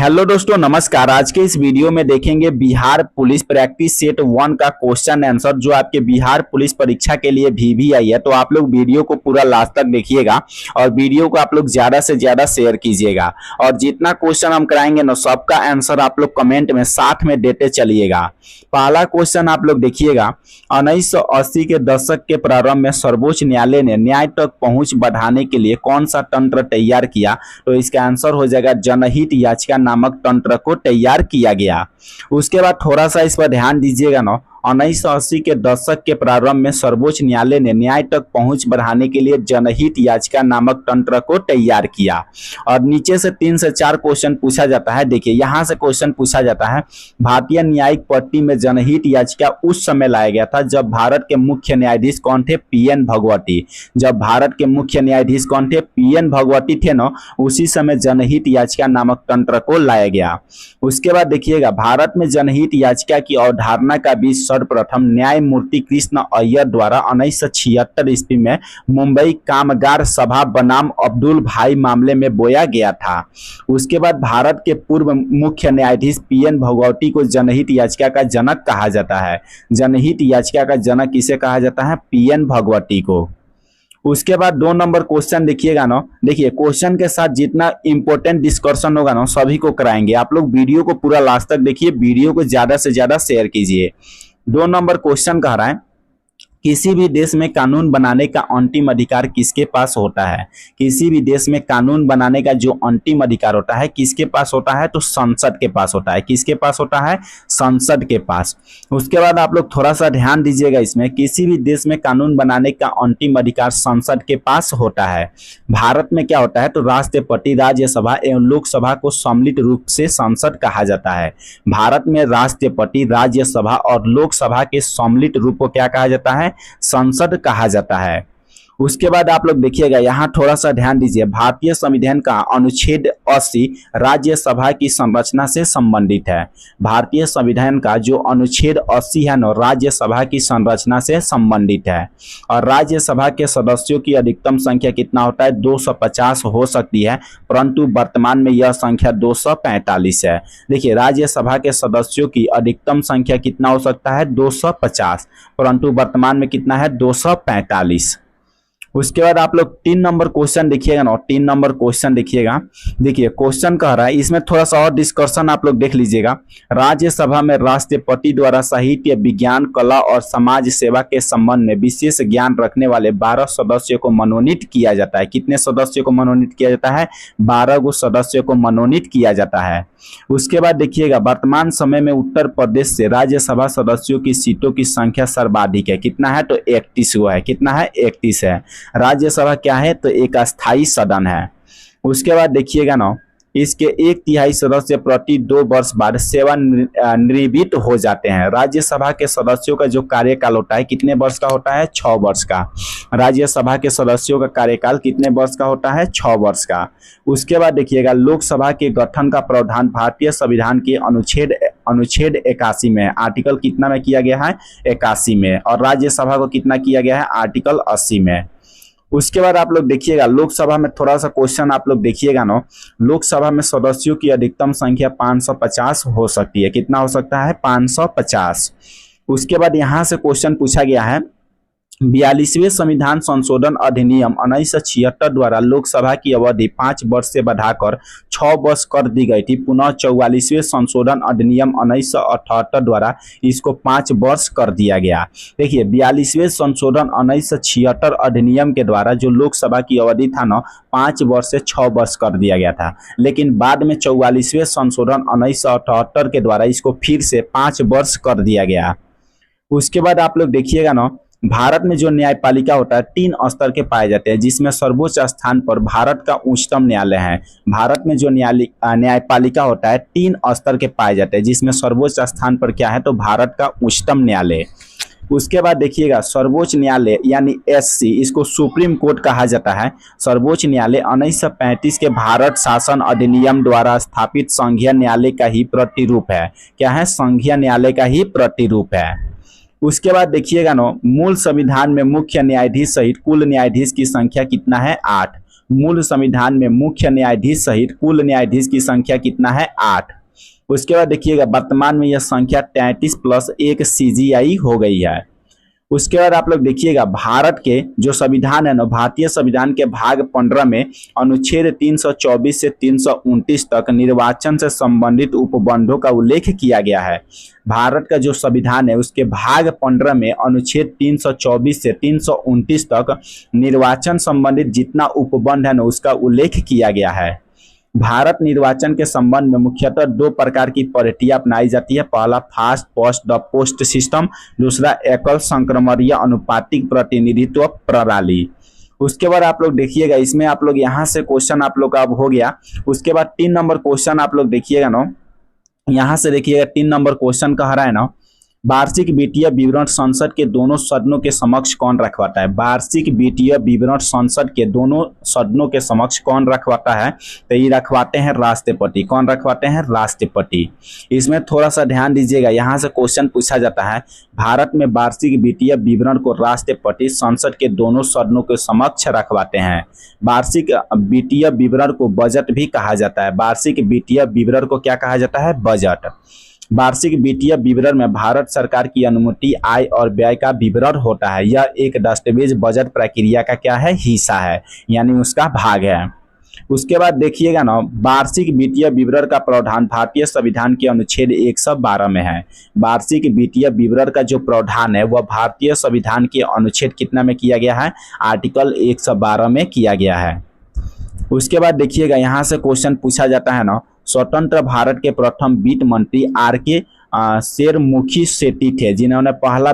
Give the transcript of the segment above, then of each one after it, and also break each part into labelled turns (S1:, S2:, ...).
S1: Hello दोस्तों, नमस्कार। आज के इस वीडियो में देखेंगे बिहार पुलिस प्रैक्टिस सेट 1 का क्वेश्चन आंसर जो आपके बिहार पुलिस परीक्षा के लिए भी आई है। तो आप लोग वीडियो को पूरा लास्ट तक देखिएगा और वीडियो को आप लोग ज्यादा से ज्यादा शेयर कीजिएगा और जितना क्वेश्चन हम कराएंगे ना सबका आंसर आप लोग कमेंट में साथ में देते चलिएगा। पहला क्वेश्चन आप लोग देखिएगा, 1980 के दशक के प्रारंभ में सर्वोच्च न्यायालय ने न्याय तक पहुंच बढ़ाने के लिए कौन सा तंत्र तैयार किया? तो इसका आंसर हो जाएगा जनहित याचिका नामक तंत्र को तैयार किया गया। उसके बाद थोड़ा सा इस पर ध्यान दीजिएगा ना, 1980 के दशक के प्रारंभ में सर्वोच्च न्यायालय ने न्याय तक पहुंच बढ़ाने के लिए जनहित याचिका नामक तंत्र को तैयार किया। और नीचे से 3 से 4 क्वेश्चन पूछा जाता है। देखिए यहां से क्वेश्चन पूछा जाता है, भारतीय न्यायिक पट्टी में जनहित याचिका उस समय लाया गया था जब भारत के मुख्य न्यायाधीश कौन थे? पीएन भगवती। जब भारत के मुख्य न्यायाधीश कौन थे? पीएन भगवती थे ना, उसी समय जनहित याचिका नामक तंत्र को लाया गया। उसके बाद देखिएगा, भारत में जनहित याचिका की अवधारणा का बीज सर्वप्रथम न्यायमूर्ति कृष्ण अय्यर द्वारा 1976 ईस्वी में मुंबई कामगार सभा बनाम अब्दुल भाई मामले में बोया गया था। उसके बाद भारत के पूर्व मुख्य न्यायाधीश पीएन भगवती को जनहित याचिका का जनक कहा जाता है। जनहित याचिका का जनक किसे कहा जाता है? पीएन भगवती को। उसके बाद 2 नंबर क्वेश्चन देखिएगा ना। देखिए क्वेश्चन के साथ जितना इंपॉर्टेंट डिस्कशन होगा ना सभी को कराएंगे। आप लोग वीडियो को पूरा लास्ट तक देखिए, वीडियो को ज्यादा से ज्यादा शेयर कीजिए। 2 नंबर क्वेश्चन कह रहा है, किसी भी देश में कानून बनाने का अंतिम अधिकार किसके पास होता है? किसी भी देश में कानून बनाने का जो अंतिम अधिकार होता है किसके पास होता है? तो संसद के पास होता है। किसके पास होता है? संसद के पास। उसके बाद आप लोग थोड़ा सा ध्यान दीजिएगा इसमें, किसी भी देश में कानून बनाने का अंतिम अधिकार संसद के पास होता है। भारत में क्या होता है? तो राष्ट्रपति, राज्यसभा एवं लोकसभा को सम्मिलित रूप से संसद कहा जाता है। भारत में राष्ट्रपति, राज्यसभा और लोकसभा के सम्मिलित रूप को क्या कहा जाता है? संसद कहा जाता है। उसके बाद आप लोग देखिएगा, यहाँ थोड़ा सा ध्यान दीजिए, भारतीय संविधान का अनुच्छेद 80 राज्यसभा की संरचना से संबंधित है। भारतीय संविधान का जो अनुच्छेद 80 है ना राज्यसभा की संरचना से संबंधित है। और राज्यसभा के सदस्यों की अधिकतम संख्या कितना होता है? 250 हो सकती है, परंतु वर्तमान में यह संख्या 245 है। देखिए राज्यसभा के सदस्यों की अधिकतम संख्या कितना हो सकता है? 250, परंतु वर्तमान में कितना है? 245। उसके बाद आप लोग 3 नंबर क्वेश्चन देखिएगा ना, 3 नंबर क्वेश्चन देखिएगा। देखिए क्वेश्चन कह रहा है, इसमें थोड़ा सा और डिस्कशन आप लोग देख लीजिएगा। राज्यसभा में राष्ट्रपति द्वारा साहित्य, विज्ञान, कला और समाज सेवा के संबंध में विशेष ज्ञान रखने वाले 12 सदस्यों को मनोनीत किया जाता है। कितने सदस्यों को मनोनीत किया जाता है? 12 गो सदस्यों को मनोनीत किया जाता है। उसके बाद देखिएगा, वर्तमान समय में उत्तर प्रदेश से राज्यसभा सदस्यों की सीटों की संख्या सर्वाधिक है। कितना है? तो 31 हुआ है। कितना है? 31 है। राज्यसभा क्या है? तो एक अस्थाई सदन है। उसके बाद देखिएगा ना, इसके 1/3 सदस्य प्रति 2 वर्ष बाद सेवानिवृत्त हो जाते हैं। राज्यसभा के सदस्यों का जो कार्यकाल होता है कितने वर्ष का होता है? 6 वर्ष का। राज्यसभा के सदस्यों का कार्यकाल कितने वर्ष का होता है? 6 वर्ष का। उसके बाद देखिएगा, लोकसभा के गठन का प्रावधान भारतीय संविधान के अनुच्छेद 81 में, आर्टिकल कितना में किया गया है? 81 में। और राज्यसभा को कितना किया गया है? आर्टिकल 80 में। उसके बाद आप लोग देखिएगा, लोकसभा में थोड़ा सा क्वेश्चन आप लोग देखिएगा ना, लोकसभा में सदस्यों की अधिकतम संख्या 550 हो सकती है। कितना हो सकता है? 550। उसके बाद यहाँ से क्वेश्चन पूछा गया है, 42वें संविधान संशोधन अधिनियम 1976 द्वारा लोकसभा की अवधि 5 वर्ष से बढ़ाकर 6 वर्ष कर दी गई थी। पुनः 44वें संशोधन अधिनियम 1978 द्वारा इसको 5 वर्ष कर दिया गया। देखिए 42वें संशोधन 1976 अधिनियम के द्वारा जो लोकसभा की अवधि था ना 5 वर्ष से 6 वर्ष कर दिया गया था, लेकिन बाद में 44वें संशोधन 1978 के द्वारा इसको फिर से 5 वर्ष कर दिया गया। उसके बाद आप लोग देखिएगा ना, भारत में जो न्यायपालिका होता है 3 स्तर के पाए जाते हैं, जिसमें सर्वोच्च स्थान पर भारत का उच्चतम न्यायालय है। भारत में जो न्यायपालिका होता है 3 स्तर के पाए जाते हैं, जिसमें सर्वोच्च स्थान पर क्या है? तो भारत का उच्चतम न्यायालय। उसके बाद देखिएगा, सर्वोच्च न्यायालय यानी SC, इसको सुप्रीम कोर्ट कहा जाता है। सर्वोच्च न्यायालय 1935 के भारत शासन अधिनियम द्वारा स्थापित संघीय न्यायालय का ही प्रतिरूप है। क्या है? संघीय न्यायालय का ही प्रतिरूप है। उसके बाद देखिएगा ना, मूल संविधान में मुख्य न्यायाधीश सहित कुल न्यायाधीश की संख्या कितना है? 8। मूल संविधान में मुख्य न्यायाधीश सहित कुल न्यायाधीश की संख्या कितना है? 8। उसके बाद देखिएगा वर्तमान में यह संख्या 33+1 CGI हो गई है। उसके बाद आप लोग देखिएगा भारत के जो संविधान है ना, भारतीय संविधान के भाग 15 में अनुच्छेद 324 से 329 तक निर्वाचन से संबंधित उपबंधों का उल्लेख किया गया है। भारत का जो संविधान है उसके भाग 15 में अनुच्छेद 324 से 329 तक निर्वाचन संबंधित जितना उपबंध है ना उसका उल्लेख किया गया है। भारत निर्वाचन के संबंध में मुख्यतः 2 प्रकार की पद्धतियां अपनाई जाती है। पहला fast post the post system, दूसरा एकल संक्रमणीय अनुपातिक प्रतिनिधित्व प्रणाली। उसके बाद आप लोग देखिएगा इसमें आप लोग यहाँ से क्वेश्चन आप लोग का अब हो गया। उसके बाद 3 नंबर क्वेश्चन आप लोग देखिएगा ना, यहाँ से देखिएगा 3 नंबर क्वेश्चन कह रहा है ना, वार्षिक वित्तीय विवरण संसद के दोनों सदनों के समक्ष कौन रखवाता है? वार्षिक वित्तीय विवरण संसद के दोनों सदनों के समक्ष कौन रखवाता है? तो ये रखवाते हैं राष्ट्रपति। कौन रखवाते हैं? राष्ट्रपति। इसमें थोड़ा सा ध्यान दीजिएगा, यहाँ से क्वेश्चन पूछा जाता है भारत में वार्षिक वित्तीय विवरण को राष्ट्रपति संसद के दोनों सदनों के समक्ष रखवाते हैं। वार्षिक वित्तीय विवरण को बजट भी कहा जाता है। वार्षिक वित्तीय विवरण को क्या कहा जाता है? बजट। वार्षिक वित्तीय विवरण में भारत सरकार की अनुमति, आय और व्यय का विवरण होता है। यह एक दस्तावेज बजट प्रक्रिया का क्या है? हिस्सा है, यानी उसका भाग है। उसके बाद देखिएगा ना, वार्षिक वित्तीय विवरण का प्रावधान भारतीय संविधान के अनुच्छेद 112 में है। वार्षिक वित्तीय विवरण का जो प्रावधान है वह भारतीय संविधान के अनुच्छेद कितना में किया गया है? आर्टिकल 112 में किया गया है। उसके बाद देखिएगा यहाँ से क्वेश्चन पूछा जाता है ना, स्वतंत्र भारत के प्रथम वित्त मंत्री R.K. शेरमुखी सेठी थे, जिन्होंने पहला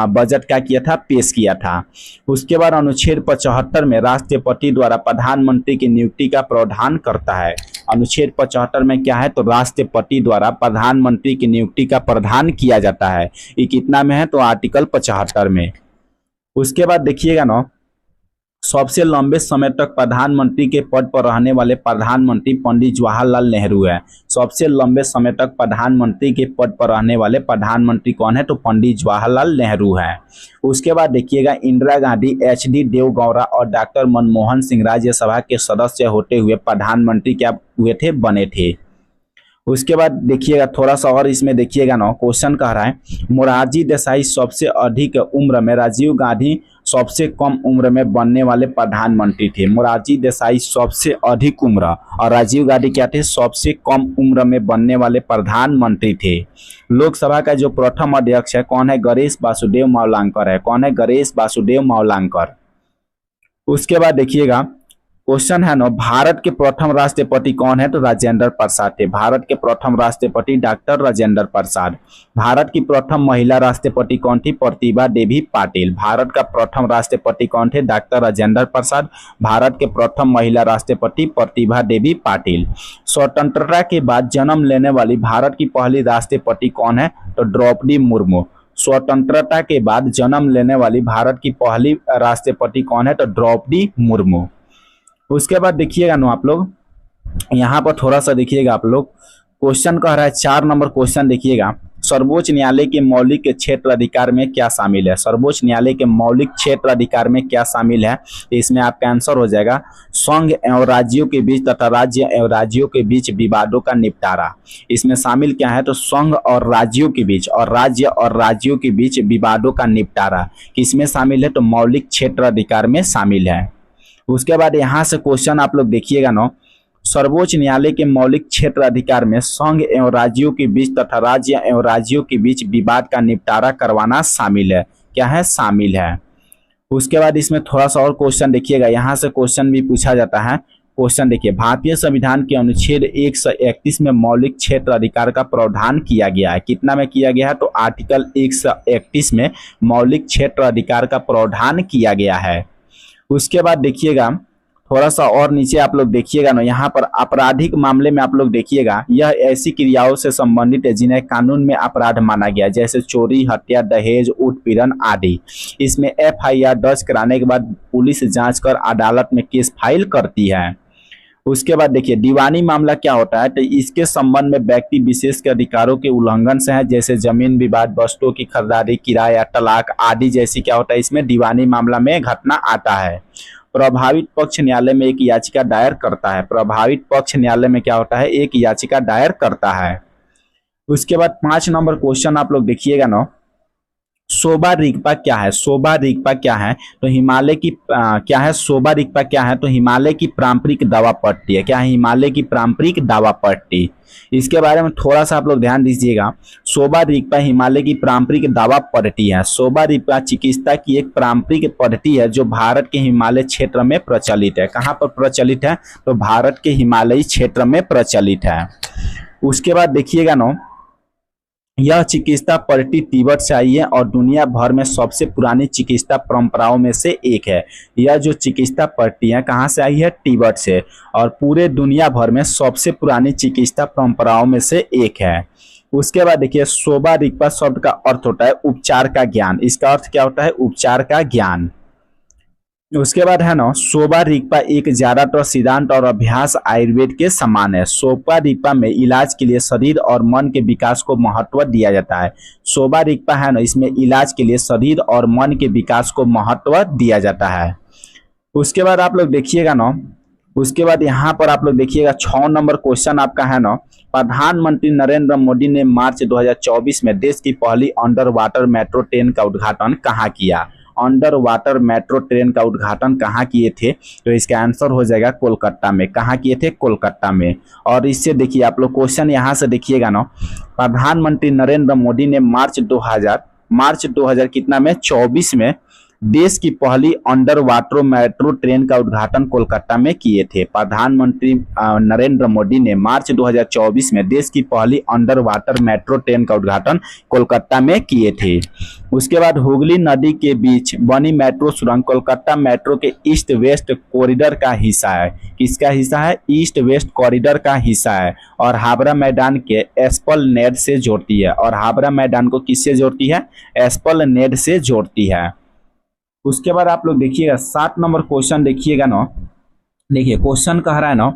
S1: बजट क्या किया था? पेश किया था। उसके बाद अनुच्छेद 75 में राष्ट्रपति द्वारा प्रधानमंत्री की नियुक्ति का प्रावधान करता है। अनुच्छेद 75 में क्या है? तो राष्ट्रपति द्वारा प्रधानमंत्री की नियुक्ति का प्रावधान किया जाता है। ये कितना में है? तो आर्टिकल 75 में। उसके बाद देखिएगा ना, सबसे लंबे समय तक प्रधानमंत्री के पद पर रहने वाले प्रधानमंत्री पंडित जवाहरलाल नेहरू है। सबसे लंबे समय तक प्रधानमंत्री के पद पर रहने वाले प्रधानमंत्री कौन है? तो पंडित जवाहरलाल नेहरू है। उसके बाद देखिएगा इंदिरा गांधी, HD देवगौड़ा और डॉक्टर मनमोहन सिंह राज्यसभा के सदस्य होते हुए प्रधानमंत्री क्या हुए थे? बने थे। उसके बाद देखिएगा थोड़ा सा और इसमें देखिएगा ना, क्वेश्चन कह रहा है मोरारजी देसाई सबसे अधिक उम्र में, राजीव गांधी सबसे कम उम्र में बनने वाले प्रधानमंत्री थे। मोरारजी देसाई सबसे अधिक उम्र और राजीव गांधी क्या थे? सबसे कम उम्र में बनने वाले प्रधानमंत्री थे। लोकसभा का जो प्रथम अध्यक्ष है कौन है? गणेश वासुदेव मावलंकर है। कौन है? गणेश वासुदेव मावलंकर। उसके बाद देखिएगा क्वेश्चन है ना, भारत के प्रथम राष्ट्रपति कौन है? तो राजेंद्र प्रसाद थे। भारत के प्रथम राष्ट्रपति डॉक्टर राजेंद्र प्रसाद। भारत की प्रथम महिला राष्ट्रपति कौन थी? प्रतिभा देवी पाटिल। भारत का प्रथम राष्ट्रपति कौन थे? डॉक्टर राजेंद्र प्रसाद। भारत के प्रथम महिला राष्ट्रपति प्रतिभा देवी पाटिल। स्वतंत्रता के बाद जन्म लेने वाली भारत की पहली राष्ट्रपति कौन है? तो द्रौपदी मुर्मू। स्वतंत्रता के बाद जन्म लेने वाली भारत की पहली राष्ट्रपति कौन है? तो द्रौपदी मुर्मू। उसके बाद देखिएगा ना आप लोग, यहाँ पर थोड़ा सा देखिएगा आप लोग, क्वेश्चन कह रहा है 4 नंबर क्वेश्चन देखिएगा, सर्वोच्च न्यायालय के मौलिक क्षेत्र अधिकार में क्या शामिल है? सर्वोच्च न्यायालय के मौलिक क्षेत्र अधिकार में क्या शामिल है? तो इसमें आपका आंसर हो जाएगा संघ एवं राज्यों के बीच तथा राज्य एवं राज्यों के बीच विवादों का निपटारा। इसमें शामिल क्या है? तो संघ और राज्यों के बीच और राज्य और राज्यों के बीच विवादों का निपटारा किसमें शामिल है? तो मौलिक क्षेत्र अधिकार में शामिल है। उसके बाद यहाँ से क्वेश्चन आप लोग देखिएगा ना, सर्वोच्च न्यायालय के मौलिक क्षेत्र अधिकार में संघ एवं राज्यों के बीच तथा राज्य एवं राज्यों के बीच विवाद का निपटारा करवाना शामिल है। क्या है? शामिल है। उसके बाद इसमें थोड़ा सा और क्वेश्चन देखिएगा, यहाँ से क्वेश्चन भी पूछा जाता है। क्वेश्चन देखिए, भारतीय संविधान के अनुच्छेद 131 में मौलिक क्षेत्र अधिकार का प्रावधान किया गया है। कितना में किया गया है? तो आर्टिकल 131 में मौलिक क्षेत्र अधिकार का प्रावधान किया गया है। उसके बाद देखिएगा थोड़ा सा और नीचे आप लोग देखिएगा ना, यहाँ पर आपराधिक मामले में आप लोग देखिएगा, यह ऐसी क्रियाओं से संबंधित है जिन्हें कानून में अपराध माना गया, जैसे चोरी, हत्या, दहेज, उत्पीड़न आदि। इसमें FIR दर्ज कराने के बाद पुलिस जांच कर अदालत में केस फाइल करती है। उसके बाद देखिए दीवानी मामला क्या होता है? तो इसके संबंध में व्यक्ति विशेष के अधिकारों के उल्लंघन से है, जैसे जमीन विवाद, वस्तुओं की खरीदारी, किराया, तलाक आदि जैसी क्या होता है इसमें दीवानी मामला में घटना आता है। प्रभावित पक्ष न्यायालय में एक याचिका दायर करता है। प्रभावित पक्ष न्यायालय में क्या होता है, एक याचिका दायर करता है। उसके बाद 5 नंबर क्वेश्चन आप लोग देखिएगा ना, सोबा रिगपा क्या है। सोबा रिगपा क्या है, तो हिमालय की क्या है, सोबा रिगपा क्या है, तो हिमालय की पारंपरिक दावा पट्टी है। क्या है, हिमालय की पारंपरिक दावा पट्टी। इसके बारे में थोड़ा सा आप लोग ध्यान दीजिएगा। सोबा रिगपा हिमालय की पारंपरिक दावा पट्टी है। सोबा रिगपा चिकित्सा की एक पारंपरिक पद्धति है जो भारत के हिमालय क्षेत्र में प्रचलित है। कहाँ पर प्रचलित है, तो भारत के हिमालयी क्षेत्र में प्रचलित है। उसके बाद देखिएगा ना, यह चिकित्सा पद्धति तिब्बत से आई है और दुनिया भर में सबसे पुरानी चिकित्सा परंपराओं में से एक है। यह जो चिकित्सा पद्धति है कहाँ से आई है, तिब्बत से, और पूरे दुनिया भर में सबसे पुरानी चिकित्सा परंपराओं में से एक है। उसके बाद देखिए, सोबा रिगपा शब्द का अर्थ होता है उपचार का ज्ञान। इसका अर्थ क्या होता है, उपचार का ज्ञान। उसके बाद है ना, सोबा रिगपा एक ज्यादातर सिद्धांत और अभ्यास आयुर्वेद के समान है। सोबा रिगपा में इलाज के लिए शरीर और मन के विकास को महत्व दिया जाता है। सोबा रिगपा है ना, इसमें इलाज के लिए शरीर और मन के विकास को महत्व दिया जाता है। उसके बाद आप लोग देखिएगा ना, उसके बाद यहाँ पर आप लोग देखिएगा 6 नंबर क्वेश्चन आपका है ना, प्रधानमंत्री नरेंद्र मोदी ने मार्च 2024 में देश की पहली अंडर वाटर मेट्रो ट्रेन का उद्घाटन कहाँ किया। अंडर वाटर मेट्रो ट्रेन का उद्घाटन कहाँ किए थे, तो इसका आंसर हो जाएगा कोलकाता में। कहाँ किए थे, कोलकाता में। और इससे देखिए आप लोग क्वेश्चन यहाँ से देखिएगा ना, प्रधानमंत्री नरेंद्र मोदी ने मार्च 2000 कितना में 24 में देश की पहली अंडर वाटर मेट्रो ट्रेन का उद्घाटन कोलकाता में किए थे। प्रधानमंत्री नरेंद्र मोदी ने मार्च 2024 में देश की पहली अंडर वाटर मेट्रो ट्रेन का उद्घाटन कोलकाता में किए थे। उसके बाद हुगली नदी के बीच बनी मेट्रो सुरंग कोलकाता मेट्रो के ईस्ट वेस्ट कॉरिडोर का हिस्सा है। किसका हिस्सा है, ईस्ट वेस्ट कॉरिडोर का हिस्सा है, और हावड़ा मैदान के एस्प्लनेड से जोड़ती है। और हावड़ा मैदान को किससे जोड़ती है, एस्प्लनेड से जोड़ती है। उसके बाद आप लोग देखिएगा 7 नंबर क्वेश्चन देखिएगा ना, देखिए क्वेश्चन कह रहा है ना,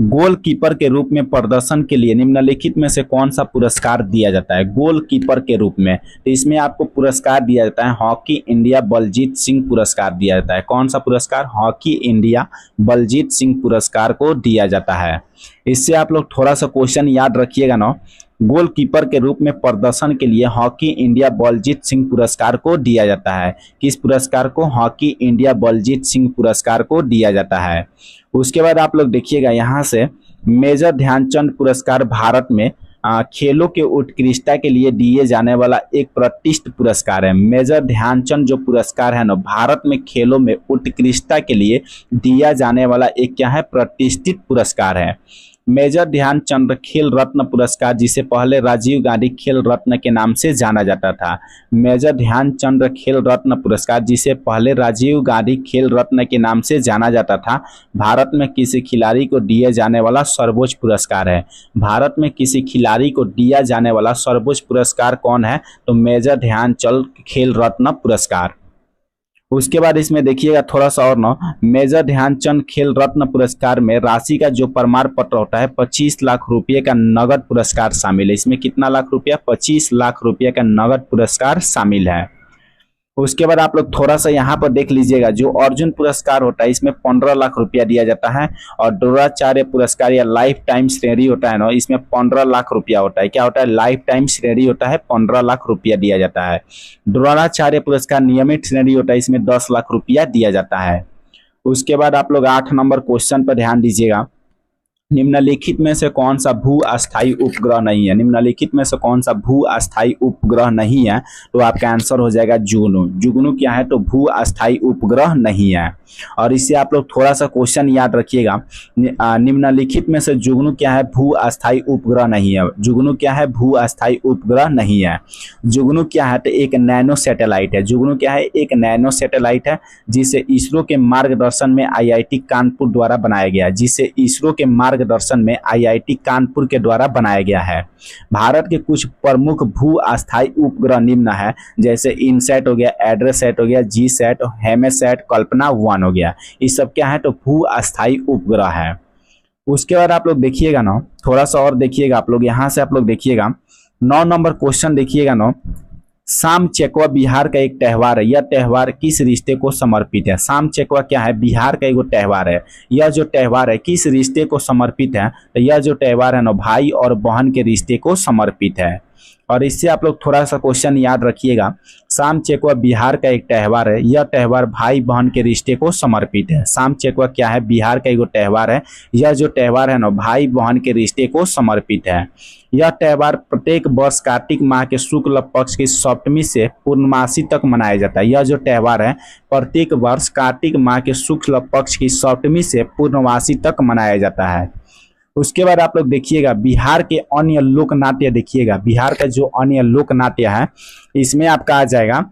S1: गोलकीपर के रूप में प्रदर्शन के लिए निम्नलिखित में से कौन सा पुरस्कार दिया जाता है। गोलकीपर के रूप में, तो इसमें आपको पुरस्कार दिया जाता है हॉकी इंडिया बलजीत सिंह पुरस्कार दिया जाता है। कौन सा पुरस्कार, हॉकी इंडिया बलजीत सिंह पुरस्कार को दिया जाता है। इससे आप लोग थोड़ा सा क्वेश्चन याद रखिएगा ना, गोलकीपर के रूप में प्रदर्शन के लिए हॉकी इंडिया बलजीत सिंह पुरस्कार को दिया जाता है। किस पुरस्कार को, हॉकी इंडिया बलजीत सिंह पुरस्कार को दिया जाता है। उसके बाद आप लोग देखिएगा यहाँ से, मेजर ध्यानचंद पुरस्कार भारत में खेलों के उत्कृष्टता के लिए दिए जाने वाला एक प्रतिष्ठित पुरस्कार है। मेजर ध्यानचंद जो पुरस्कार है ना, भारत में खेलों में उत्कृष्टता के लिए दिया जाने वाला एक क्या है, प्रतिष्ठित पुरस्कार है। मेजर ध्यानचंद खेल रत्न पुरस्कार, जिसे पहले राजीव गांधी खेल रत्न के नाम से जाना जाता था। मेजर ध्यानचंद खेल रत्न पुरस्कार, जिसे पहले राजीव गांधी खेल रत्न के नाम से जाना जाता था, भारत में किसी खिलाड़ी को दिए जाने वाला सर्वोच्च पुरस्कार है। भारत में किसी खिलाड़ी को दिया जाने वाला सर्वोच्च पुरस्कार कौन है, तो मेजर ध्यानचंद खेल रत्न पुरस्कार। उसके बाद इसमें देखिएगा थोड़ा सा और ना, मेजर ध्यानचंद खेल रत्न पुरस्कार में राशि का जो प्रमाण पत्र होता है 25 लाख रुपये का नगद पुरस्कार शामिल है। इसमें कितना लाख रुपया, 25 लाख रुपये का नगद पुरस्कार शामिल है। उसके बाद आप लोग थोड़ा सा यहाँ पर देख लीजिएगा, जो अर्जुन पुरस्कार होता है इसमें 15 लाख रुपया दिया जाता है, और द्रोणाचार्य पुरस्कार या लाइफ टाइम श्रेणी होता है ना, इसमें 15 लाख रुपया होता है। क्या होता है, लाइफ टाइम श्रेणी होता है, 15 लाख रुपया दिया जाता है। द्रोणाचार्य पुरस्कार नियमित श्रेणी होता है, इसमें 10 लाख रुपया दिया जाता है। उसके बाद आप लोग 8 नंबर क्वेश्चन पर ध्यान दीजिएगा, निम्नलिखित में से कौन सा भू अस्थायी उपग्रह नहीं है। निम्नलिखित में से कौन सा भू अस्थायी उपग्रह नहीं है, तो आपका आंसर हो जाएगा जुगनू। जुगनू क्या है, तो भू अस्थायी उपग्रह नहीं है। और इससे आप लोग थोड़ा सा क्वेश्चन याद रखिएगा, निम्नलिखित में से जुगनू क्या है, भू अस्थायी उपग्रह नहीं है। जुगनू क्या है, भू अस्थायी उपग्रह नहीं है। जुगनू क्या है, तो एक नैनो सैटेलाइट है। जुगनू क्या है, एक नैनो सैटेलाइट है, जिसे इसरो के मार्गदर्शन में आईआईटी कानपुर द्वारा बनाया गया। जिसे इसरो के मार्गदर्शन में आईआईटी कानपुर के द्वारा बनाया गया है। भारत के कुछ प्रमुख भू अस्थायी उपग्रह निम्न है, जैसे इनसैट हो गया, एड्रेसैट हो गया, जीसैट, हेमेसैट, कल्पना 1 हो गया। ये सब क्या है, तो भू अस्थायी उपग्रह है। उसके बाद आप लोग देखिएगा ना, थोड़ा सा और देखिएगा आप लोग, यहाँ से आप लोग देखिएगा 9 नंबर क्वेश्चन देखिएगा ना, साम चेकवा बिहार का एक त्यौहार है। यह त्यौहार किस रिश्ते को समर्पित है? साम चेकवा क्या है? बिहार का एक त्यौहार है। यह जो त्यौहार है किस रिश्ते को समर्पित है? तो यह जो त्यौहार है ना भाई और बहन के रिश्ते को समर्पित है। और इससे आप लोग थोड़ा सा क्वेश्चन याद रखिएगा। साम चेकवा बिहार का एक त्यौहार है। यह त्यौहार भाई बहन के रिश्ते को समर्पित है। साम चेकवा क्या है? बिहार का एक त्यौहार है। यह जो त्यौहार है ना भाई बहन के रिश्ते को समर्पित है। यह त्यौहार प्रत्येक वर्ष कार्तिक माह के शुक्ल पक्ष की सप्तमी से पूर्णमासी तक मनाया जाता है। यह जो त्यौहार है प्रत्येक वर्ष कार्तिक माह के शुक्ल पक्ष की सप्तमी से पूर्णमासी तक मनाया जाता है। उसके बाद आप लोग देखिएगा बिहार के अन्य लोक नाट्य देखिएगा। बिहार का जो अन्य लोक नाट्य है इसमें आपका आ जाएगा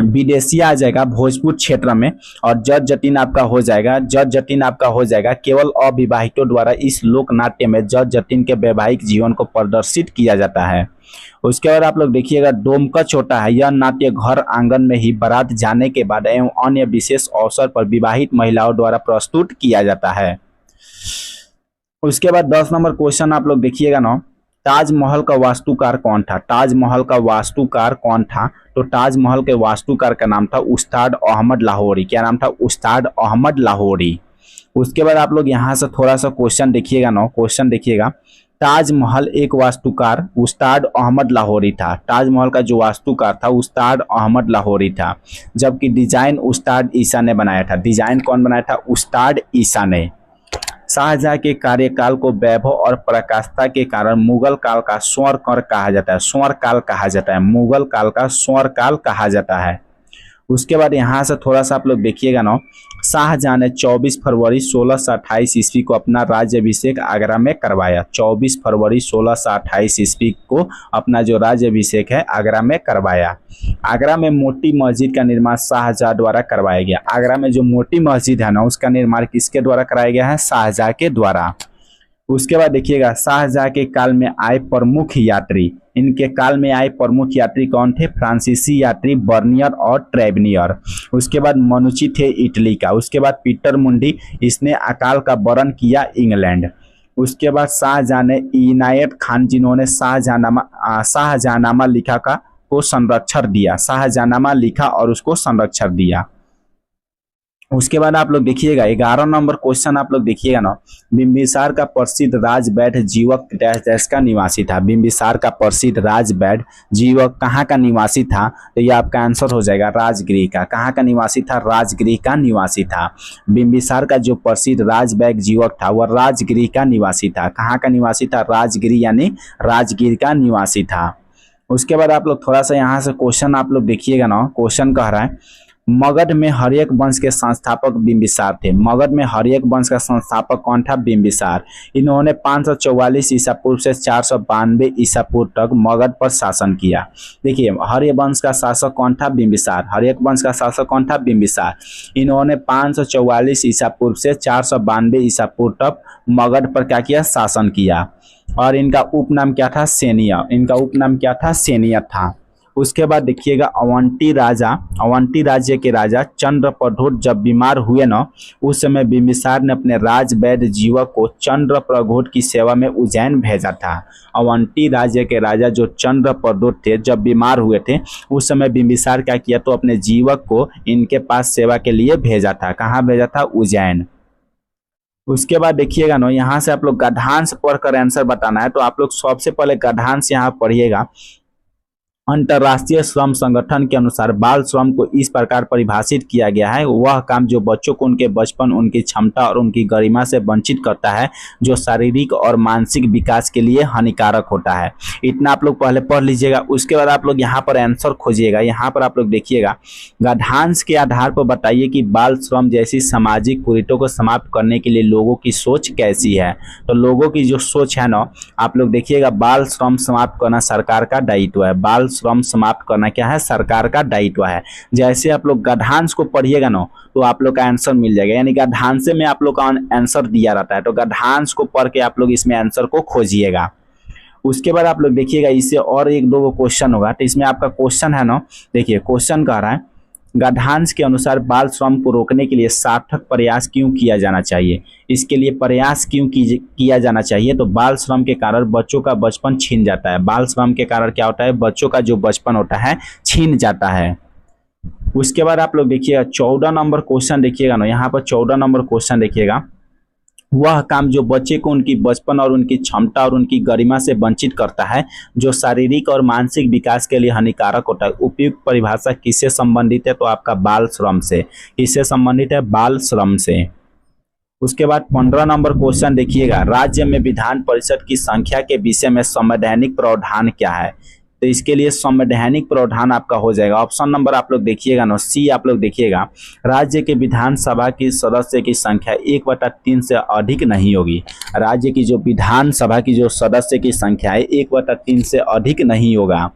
S1: विदेशिया आ जाएगा भोजपुर क्षेत्र में, और जट जटिन आपका हो जाएगा। जट जटिन आपका हो जाएगा केवल अविवाहितों द्वारा इस लोक नाट्य में जट जटिन के वैवाहिक जीवन को प्रदर्शित किया जाता है। उसके बाद आप लोग देखिएगा डोमकच छोटा है। यह नाट्य घर आंगन में ही बारात जाने के बाद एवं अन्य विशेष अवसर पर विवाहित महिलाओं द्वारा प्रस्तुत किया जाता है। उसके बाद 10 नंबर क्वेश्चन आप लोग देखिएगा ना, ताजमहल का वास्तुकार कौन था? ताजमहल का वास्तुकार कौन था? तो ताजमहल के वास्तुकार का नाम था उस्ताद अहमद लाहौरी। क्या नाम था? उस्ताद अहमद लाहौरी। उसके बाद आप लोग यहाँ से थोड़ा सा क्वेश्चन देखिएगा ना, क्वेश्चन देखिएगा। ताजमहल एक वास्तुकार उस्ताद अहमद लाहौरी था। ताजमहल का जो वास्तुकार था उस्ताद अहमद लाहौरी था, जबकि डिजाइन उस्ताद ईसा ने बनाया था। डिजाइन कौन बनाया था? उस्ताद ईसा ने। शाहजहां के कार्यकाल को वैभव और प्रकाशता के कारण मुगल काल का स्वर्ण काल कहा जाता है। स्वर्ण काल कहा जाता है, मुगल काल का स्वर्ण काल कहा जाता है। उसके बाद यहाँ से थोड़ा सा आप लोग देखिएगा ना, शाहजहां ने 24 फरवरी 1628 ईस्वी को अपना राज्याभिषेक आगरा में करवाया। 24 फरवरी 1628 ईस्वी को अपना जो राज्याभिषेक है आगरा में करवाया। आगरा में मोटी मस्जिद का निर्माण शाहजहां द्वारा करवाया गया। आगरा में जो मोटी मस्जिद है ना उसका निर्माण किसके द्वारा कराया गया है? शाहजहां के द्वारा। उसके बाद देखिएगा शाहजहां के काल में आए प्रमुख यात्री। इनके काल में आए प्रमुख यात्री कौन थे? फ्रांसीसी यात्री बर्नियर और ट्रेवनियर। उसके बाद मनुची थे इटली का। उसके बाद पीटर मुंडी, इसने अकाल का वरण किया इंग्लैंड। उसके बाद शाहजहां ने इनायत खान जिन्होंने शाहजहांनामा लिखा का को संरक्षण दिया। शाहजहांनामा लिखा और उसको संरक्षण दिया। उसके बाद आप लोग देखिएगा 11 नंबर क्वेश्चन आप लोग देखिएगा ना, बिंबिसार का प्रसिद्ध राजवैद्य जीवक डैश डैश का निवासी था। बिंबिसार का प्रसिद्ध राजवैद्य जीवक कहाँ का निवासी था? तो ये आपका आंसर हो जाएगा राजगृह का। कहाँ का निवासी था? राजगृह का निवासी था। बिंबिसार का जो प्रसिद्ध राजवैद्य जीवक था वह राजगृह का निवासी था। कहाँ का निवासी था? राजगृह यानी राजगीर का निवासी था। उसके बाद आप लोग थोड़ा सा यहाँ से क्वेश्चन आप लोग देखिएगा ना, क्वेश्चन कह रहा है मगध में हर्यक वंश के संस्थापक बिंबिसार थे। मगध में हर्यक वंश का संस्थापक कौन था? बिंबिसार। इन्होंने 544 ईसा पूर्व से 492 ईसा पूर्व तक मगध पर शासन किया। देखिए हर्यक वंश का शासक कौन था? बिंबिसार। हर्यक वंश का शासक कौन था? बिंबिसार। इन्होंने 544 ईसा पूर्व से 492 ईसा पूर्व तक मगध पर क्या किया? शासन किया। और इनका उपनाम क्या था? सेनिया। इनका उपनाम क्या था? सेनिया था। उसके बाद देखिएगा अवंती राज्य के राजा चंद्रप्रघोट जब बीमार हुए ना, उस समय बिंबिसार ने अपने राजवैद्य जीवक को चंद्रप्रघोट की सेवा में उज्जैन भेजा था। अवंती राज्य के राजा जो चंद्रप्रघोट थे जब बीमार हुए थे उस समय बिंबिसार क्या किया? तो अपने जीवक को इनके पास सेवा के लिए भेजा था। कहाँ भेजा था? उज्जैन। उसके बाद देखिएगा ना, यहाँ से आप लोग गद्यांश पढ़कर आंसर बताना है। तो आप लोग सबसे पहले गद्यांश यहाँ पढ़िएगा। अंतर्राष्ट्रीय श्रम संगठन के अनुसार बाल श्रम को इस प्रकार परिभाषित किया गया है, वह काम जो बच्चों को उनके बचपन, उनकी क्षमता और उनकी गरिमा से वंचित करता है, जो शारीरिक और मानसिक विकास के लिए हानिकारक होता है। इतना आप लोग पहले पढ़ लीजिएगा। उसके बाद आप लोग यहाँ पर आंसर खोजिएगा। यहाँ पर आप लोग देखिएगा गद्यांश के आधार पर बताइए कि बाल श्रम जैसी सामाजिक कुरीतियों को समाप्त करने के लिए लोगों की सोच कैसी है। तो लोगों की जो सोच है ना, आप लोग देखिएगा बाल श्रम समाप्त करना सरकार का दायित्व है। बाल श्रम समाप्त करना क्या है? सरकार का दायित्व है। जैसे आप लोग गद्यांश को पढ़िएगा ना तो आप लोग का आंसर मिल जाएगा। यानी गद्यांश में आप लोग का आंसर दिया रहता है, तो गद्यांश को पढ़ के आप लोग इसमें आंसर को खोजिएगा। उसके बाद आप लोग देखिएगा इससे और एक दो क्वेश्चन होगा। तो इसमें आपका क्वेश्चन है ना, देखिए क्वेश्चन कह रहा है गद्यांश के अनुसार बाल श्रम को रोकने के लिए सार्थक प्रयास क्यों किया जाना चाहिए? इसके लिए प्रयास क्यों किया जाना चाहिए? तो बाल श्रम के कारण बच्चों का बचपन छीन जाता है। बाल श्रम के कारण क्या होता है? बच्चों का जो बचपन होता है छीन जाता है। उसके बाद आप लोग देखिएगा 14 नंबर क्वेश्चन देखिएगा ना, यहाँ पर 14 नंबर क्वेश्चन देखिएगा। वह काम जो बच्चे को उनकी बचपन और उनकी क्षमता और उनकी गरिमा से वंचित करता है, जो शारीरिक और मानसिक विकास के लिए हानिकारक होता है, उपयुक्त परिभाषा किससे संबंधित है? तो आपका बाल श्रम से। किससे संबंधित है? बाल श्रम से। उसके बाद 15 नंबर क्वेश्चन देखिएगा, राज्य में विधान परिषद की संख्या के विषय में संवैधानिक प्रावधान क्या है? तो इसके लिए संवैधानिक प्रावधान आपका हो जाएगा ऑप्शन नंबर आप लोग देखिएगा ना, सी आप लोग देखिएगा, राज्य के विधानसभा की सदस्य की संख्या 1/3 से अधिक नहीं होगी। राज्य की जो विधानसभा की जो सदस्य की संख्या है 1/3 से अधिक नहीं होगा।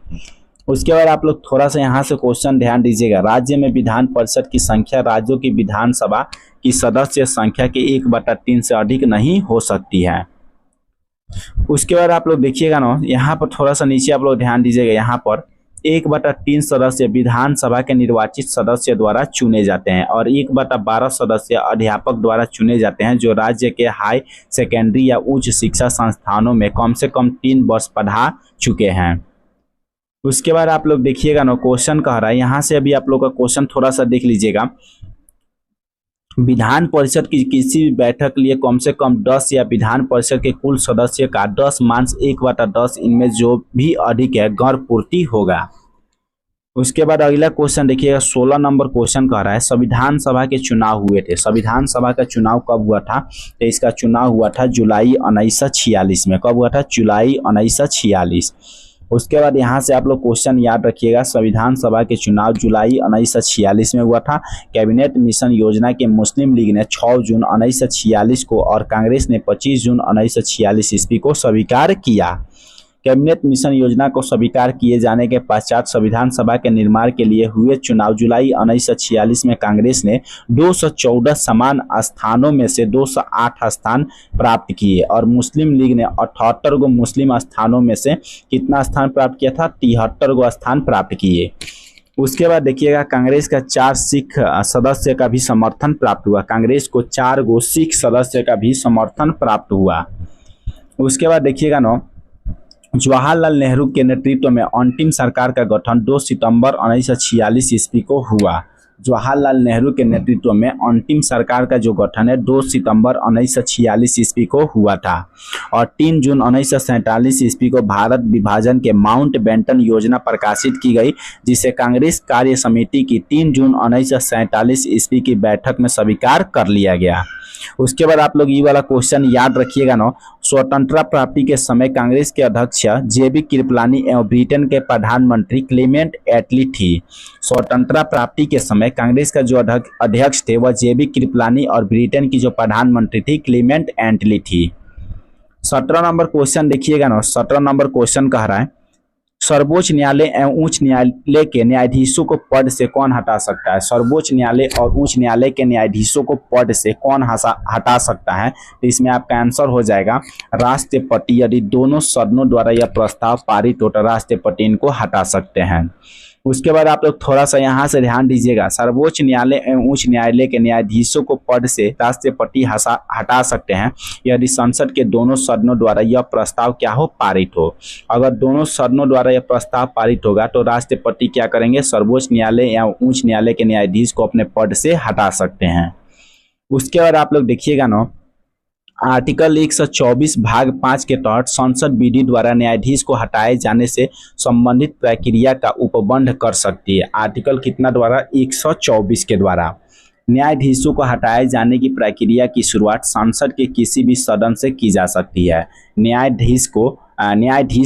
S1: उसके बाद आप लोग थोड़ा सा यहाँ से क्वेश्चन ध्यान दीजिएगा, राज्य में विधान परिषद की संख्या राज्यों की विधानसभा की सदस्य संख्या के 1/3 से अधिक नहीं हो सकती है। उसके बाद आप लोग देखिएगा ना, यहाँ पर थोड़ा सा नीचे आप लोग ध्यान दीजिएगा, यहाँ पर 1/3 सदस्य विधानसभा के निर्वाचित सदस्य द्वारा चुने जाते हैं और 1/12 सदस्य अध्यापक द्वारा चुने जाते हैं जो राज्य के हाई सेकेंडरी या उच्च शिक्षा संस्थानों में कम से कम 3 वर्ष पढ़ा चुके हैं। उसके बाद आप लोग देखिएगा ना, क्वेश्चन कह रहा है, यहाँ से अभी आप लोग का क्वेश्चन थोड़ा सा देख लीजिएगा, विधान परिषद की किसी भी बैठक के लिए कम से कम 10 या विधान परिषद के कुल सदस्य का 10 मांस 1/10 इनमें जो भी अधिक है गण पूर्ति होगा। उसके बाद अगला क्वेश्चन देखिएगा, 16 नंबर क्वेश्चन कह रहा है, संविधान सभा के चुनाव हुए थे। संविधान सभा का चुनाव कब हुआ था? तो इसका चुनाव हुआ था जुलाई 1946 में। कब हुआ था? जुलाई 1946। उसके बाद यहाँ से आप लोग क्वेश्चन याद रखिएगा, संविधान सभा के चुनाव जुलाई 1946 में हुआ था। कैबिनेट मिशन योजना के मुस्लिम लीग ने 6 जून 1946 को और कांग्रेस ने 25 जून 1946 ईस्वी को स्वीकार किया। कैबिनेट मिशन योजना को स्वीकार किए जाने के पश्चात संविधान सभा के निर्माण के लिए हुए चुनाव जुलाई 1946 में कांग्रेस ने 214 समान स्थानों में से 208 स्थान प्राप्त किए और मुस्लिम लीग ने 78 गो मुस्लिम स्थानों में से कितना स्थान प्राप्त किया था? 73 गो स्थान प्राप्त किए। उसके बाद देखिएगा, कांग्रेस का 4 सिख सदस्य का भी समर्थन प्राप्त हुआ। कांग्रेस को 4 गो सिख सदस्य का भी समर्थन प्राप्त हुआ। उसके बाद देखिएगा ना, जवाहरलाल नेहरू के नेतृत्व में अंतिम सरकार का गठन 2 सितंबर 1946 ईस्वी को हुआ। जवाहरलाल नेहरू के नेतृत्व में अंतिम सरकार का जो गठन है 2 सितंबर 1946 ईस्वी को हुआ था और 3 जून 1947 ईस्वी को भारत विभाजन के माउंट बेंटन योजना प्रकाशित की गई, जिसे कांग्रेस कार्य समिति की 3 जून 1947 ईस्वी की बैठक में स्वीकार कर लिया गया। उसके बाद आप लोग ये वाला क्वेश्चन याद रखिएगा ना, स्वतंत्रता प्राप्ति के समय कांग्रेस के अध्यक्ष जेबी कृपलानी एवं ब्रिटेन के प्रधानमंत्री क्लेमेंट एटली थी। स्वतंत्रता प्राप्ति के समय कांग्रेस का जो अध्यक्ष थे वह जेबी कृपलानी और ब्रिटेन की जो प्रधानमंत्री थी क्लेमेंट एटली थी। 17 नंबर क्वेश्चन देखिएगा ना, 17 नंबर क्वेश्चन कह रहा है, सर्वोच्च न्यायालय एवं उच्च न्यायालय के न्यायाधीशों को पद से कौन हटा सकता है? सर्वोच्च न्यायालय और उच्च न्यायालय के न्यायाधीशों को पद से कौन हटा सकता है? तो इसमें आपका आंसर हो जाएगा राष्ट्रपति। यदि दोनों सदनों द्वारा यह प्रस्ताव पारित हो तो राष्ट्रपति इनको हटा सकते हैं। उसके बाद आप लोग थोड़ा सा यहाँ से ध्यान दीजिएगा, सर्वोच्च न्यायालय एवं उच्च न्यायालय के न्यायाधीशों को पद से राष्ट्रपति हटा सकते हैं यदि संसद के दोनों सदनों द्वारा यह प्रस्ताव क्या हो? पारित हो। अगर दोनों सदनों द्वारा यह प्रस्ताव पारित होगा तो राष्ट्रपति क्या करेंगे? सर्वोच्च न्यायालय या उच्च न्यायालय के न्यायाधीश को अपने पद से हटा सकते हैं। उसके बाद आप लोग देखिएगा ना, आर्टिकल 124 भाग 5 के तहत संसद विधि द्वारा न्यायाधीश को हटाए जाने से संबंधित प्रक्रिया का उपबंध कर सकती है। आर्टिकल कितना द्वारा? 124 के द्वारा न्यायाधीशों को हटाए जाने की प्रक्रिया की शुरुआत संसद के किसी भी सदन से की जा सकती है। न्यायाधीश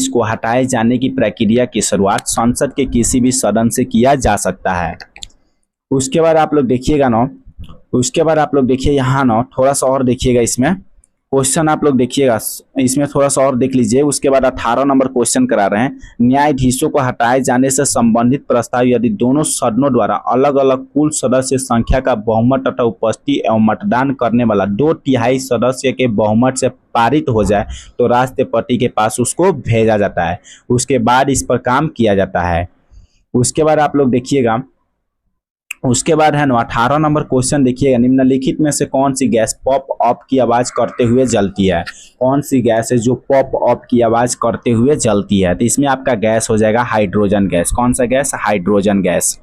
S1: को हटाए जाने की प्रक्रिया की शुरुआत संसद के किसी भी सदन से किया जा सकता है। उसके बाद आप लोग देखिएगा ना, उसके बाद आप लोग देखिए यहाँ ना, थोड़ा सा और देखिएगा, इसमें क्वेश्चन आप लोग देखिएगा, इसमें थोड़ा सा और देख लीजिए। उसके बाद 18 नंबर क्वेश्चन करा रहे हैं, न्यायाधीशों को हटाए जाने से संबंधित प्रस्ताव यदि दोनों सदनों द्वारा अलग अलग कुल सदस्य संख्या का बहुमत तथा उपस्थिति एवं मतदान करने वाला 2/3 सदस्य के बहुमत से पारित हो जाए तो राष्ट्रपति के पास उसको भेजा जाता है। उसके बाद इस पर काम किया जाता है। उसके बाद आप लोग देखिएगा, उसके बाद है ना 18 नंबर क्वेश्चन देखिएगा, निम्नलिखित में से कौन सी गैस पॉप ऑफ की आवाज करते हुए जलती है। कौन सी गैस है जो पॉप ऑफ की आवाज करते हुए जलती है। तो इसमें आपका गैस हो जाएगा हाइड्रोजन गैस। कौन सा गैस? Hydrogen gas.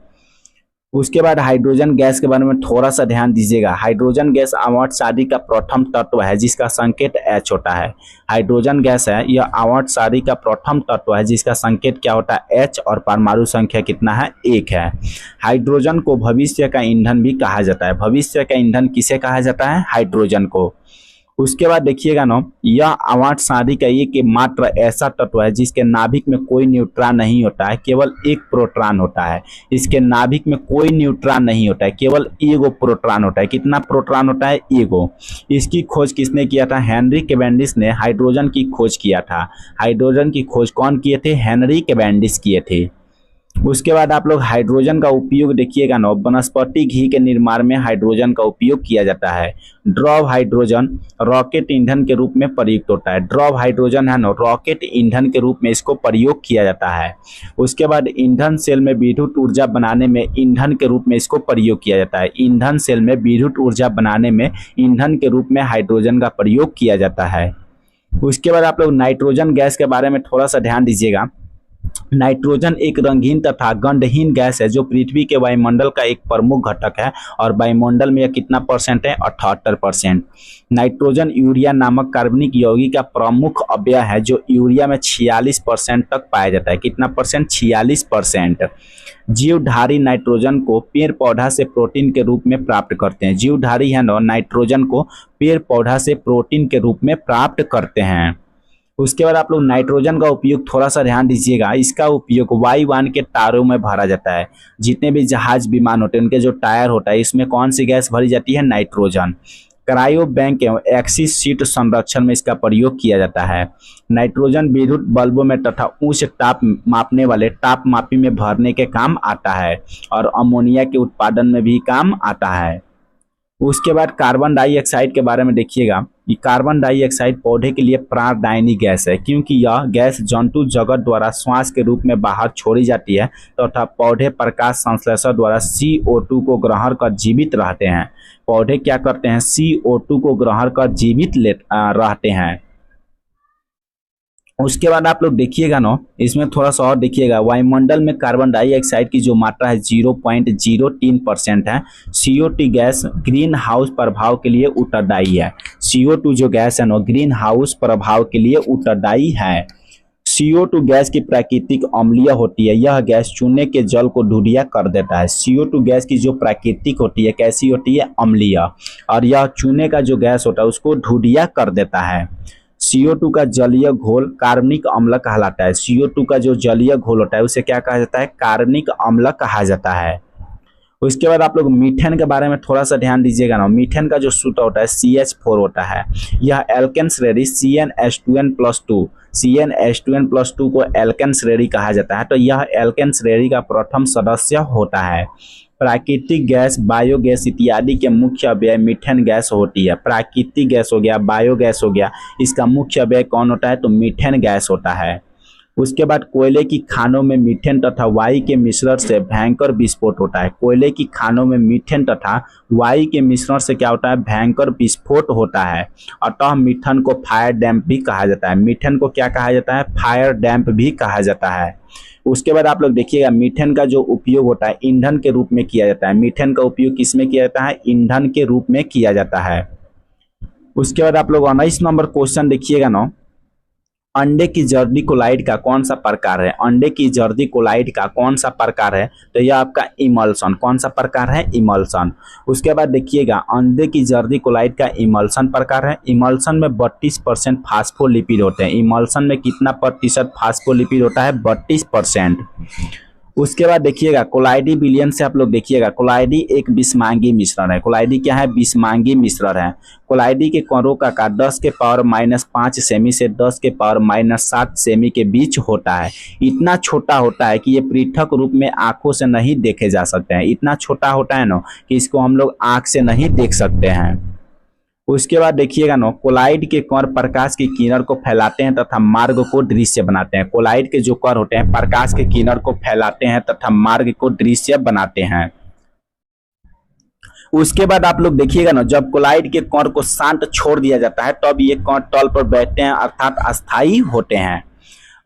S1: उसके बाद हाइड्रोजन गैस के बारे में थोड़ा सा ध्यान दीजिएगा। हाइड्रोजन गैस आवर्त सारणी का प्रथम तत्व है जिसका संकेत H होता है। हाइड्रोजन गैस है यह आवर्त सारणी का प्रथम तत्व है जिसका संकेत क्या होता है? H, और परमाणु संख्या कितना है? 1 है। हाइड्रोजन को भविष्य का ईंधन भी कहा जाता है। भविष्य का ईंधन किसे कहा जाता है? हाइड्रोजन को। उसके बाद देखिएगा ना, यह आवर्त सारणी का एक मात्र ऐसा तत्व है जिसके नाभिक में कोई न्यूट्रॉन नहीं होता है, केवल एक प्रोटॉन होता है। इसके नाभिक में कोई न्यूट्रॉन नहीं होता है, केवल एगो प्रोटॉन होता है। कितना प्रोटॉन होता है? एगो। इसकी खोज किसने किया था? हेनरी कैवेंडिश ने हाइड्रोजन की खोज किया था। हाइड्रोजन की खोज कौन किए थे? हेनरी कैवेंडिश किए थे। उसके बाद आप लोग हाइड्रोजन का उपयोग देखिएगा ना, वनस्पति घी के निर्माण में हाइड्रोजन का उपयोग किया जाता है। ड्रॉप हाइड्रोजन रॉकेट ईंधन के रूप में प्रयुक्त होता है। ड्रॉप हाइड्रोजन है ना, रॉकेट ईंधन के रूप में इसको प्रयोग किया जाता है। उसके बाद ईंधन सेल में विद्युत ऊर्जा बनाने में ईंधन के रूप में इसको प्रयोग किया जाता है। ईंधन सेल में विद्युत ऊर्जा बनाने में ईंधन के रूप में हाइड्रोजन का प्रयोग किया जाता है। उसके बाद आप लोग नाइट्रोजन गैस के बारे में थोड़ा सा ध्यान दीजिएगा। नाइट्रोजन एक रंगीन तथा गंधहीन गैस है जो पृथ्वी के वायुमंडल का एक प्रमुख घटक है और वायुमंडल में यह कितना परसेंट है? 78%। नाइट्रोजन यूरिया नामक कार्बनिक यौगिक का प्रमुख अवयव है जो यूरिया में 46% तक पाया जाता है। कितना परसेंट? 46%। जीवधारी नाइट्रोजन को पेड़ पौधा से प्रोटीन के रूप में प्राप्त करते हैं। जीवधारी है ना, नाइट्रोजन को पेड़ पौधा से प्रोटीन के रूप में प्राप्त करते हैं। उसके बाद आप लोग नाइट्रोजन का उपयोग थोड़ा सा ध्यान दीजिएगा। इसका उपयोग वायुयान के टायरों में भरा जाता है। जितने भी जहाज विमान होते हैं उनके जो टायर होता है इसमें कौन सी गैस भरी जाती है? नाइट्रोजन। क्रायो बैंक एवं एक्सिस शीट संरक्षण में इसका प्रयोग किया जाता है। नाइट्रोजन विद्युत बल्बों में तथा उच्च ताप मापने वाले ताप मापी में भरने के काम आता है और अमोनिया के उत्पादन में भी काम आता है। उसके बाद कार्बन डाइऑक्साइड के बारे में देखिएगा। ये कार्बन डाइऑक्साइड पौधे के लिए प्राणदायिनी गैस है क्योंकि यह गैस जंतु जगत द्वारा श्वास के रूप में बाहर छोड़ी जाती है तथा पौधे प्रकाश संश्लेषण द्वारा CO2 को ग्रहण कर जीवित रहते हैं। पौधे क्या करते हैं? CO2 को ग्रहण कर जीवित रहते हैं। उसके बाद आप लोग देखिएगा ना, इसमें थोड़ा सा और देखिएगा। वायुमंडल में कार्बन डाइऑक्साइड की जो मात्रा है 0.03% है। CO2 गैस ग्रीन हाउस प्रभाव के लिए उत्तरदायी है। CO2 जो गैस है ना, ग्रीन हाउस प्रभाव के लिए उत्तरदायी है। CO2 गैस की प्राकृतिक अम्लीय होती है। यह गैस चूने के जल को ढूढ़िया कर देता है। CO2 गैस की जो प्राकृतिक होती है कैसी होती है? अम्लीय। और यह चूने का जो गैस होता है उसको ढूढ़िया कर देता है। CO2 का जलीय घोल कार्बनिक अम्ल कहलाता है। CO2 का जो जलीय घोल होता है उसे क्या कहा जाता है? कार्बनिक अम्ल कहा जाता है। उसके बाद आप लोग मीथेन के बारे में थोड़ा सा ध्यान दीजिएगा ना। मीथेन का जो सूत्र होता है CH4 होता है। यह एल्केन श्रेणी CnH2n+2 CnH2n+2 को एल्केन श्रेणी कहा जाता है। तो यह एल्केन श्रेणी का प्रथम सदस्य होता है। प्राकृतिक गैस, बायोगैस इत्यादि के मुख्य अवयव मीथेन गैस होती है। प्राकृतिक गैस हो गया, बायोगैस हो गया, इसका मुख्य अवयव कौन होता है? तो मीथेन गैस होता है। उसके बाद कोयले की खानों में मीथेन तथा वायु के मिश्रण से भयंकर विस्फोट होता है। कोयले की खानों में मीथेन तथा वायु के मिश्रण से क्या होता है? भयंकर विस्फोट होता है। अतः मीथेन को फायर डैम्प भी कहा जाता है। मीथेन को क्या कहा जाता है? फायर डैम्प भी कहा जाता है। उसके बाद आप लोग देखिएगा, मीथेन का जो उपयोग होता है ईंधन के रूप में किया जाता है। मीथेन का उपयोग किसमें किया जाता है? ईंधन के रूप में किया जाता है। उसके बाद आप लोग 19 नंबर क्वेश्चन देखिएगा ना। अंडे की जर्दी कोलाइड का कौन सा प्रकार है? अंडे की जर्दी कोलाइड का कौन सा प्रकार है? तो यह आपका इमल्सन। कौन सा प्रकार है? इमल्सन। उसके बाद देखिएगा, अंडे की जर्दी कोलाइड का इमल्सन प्रकार है। इमल्सन में 32% फास्फोलिपिड होते हैं। इमल्सन में कितना प्रतिशत फास्फोलिपिड होता है? 32%। उसके बाद देखिएगा कोलाइडी विलियन से आप लोग देखिएगा, कोलाइडी एक विषमांगी मिश्रण है। कोलाइडी क्या है? विषमांगी मिश्रण है। कोलाइडी के कणों का आकार 10 के पावर -5 सेमी से 10 के पावर -7 सेमी के बीच होता है। इतना छोटा होता है कि ये पृथक रूप में आंखों से नहीं देखे जा सकते हैं। इतना छोटा होता है ना कि इसको हम लोग आंख से नहीं देख सकते हैं। उसके बाद देखिएगा ना, कोलाइड के कण प्रकाश की किरण को फैलाते हैं तथा मार्ग को दृश्य बनाते हैं। कोलाइड के जो कण होते हैं प्रकाश के किरण को फैलाते हैं तथा मार्ग को दृश्य बनाते हैं। उसके बाद आप लोग देखिएगा ना, जब कोलाइड के कण को शांत छोड़ दिया जाता है तब ये कण तल पर बैठते हैं अर्थात अस्थायी होते हैं।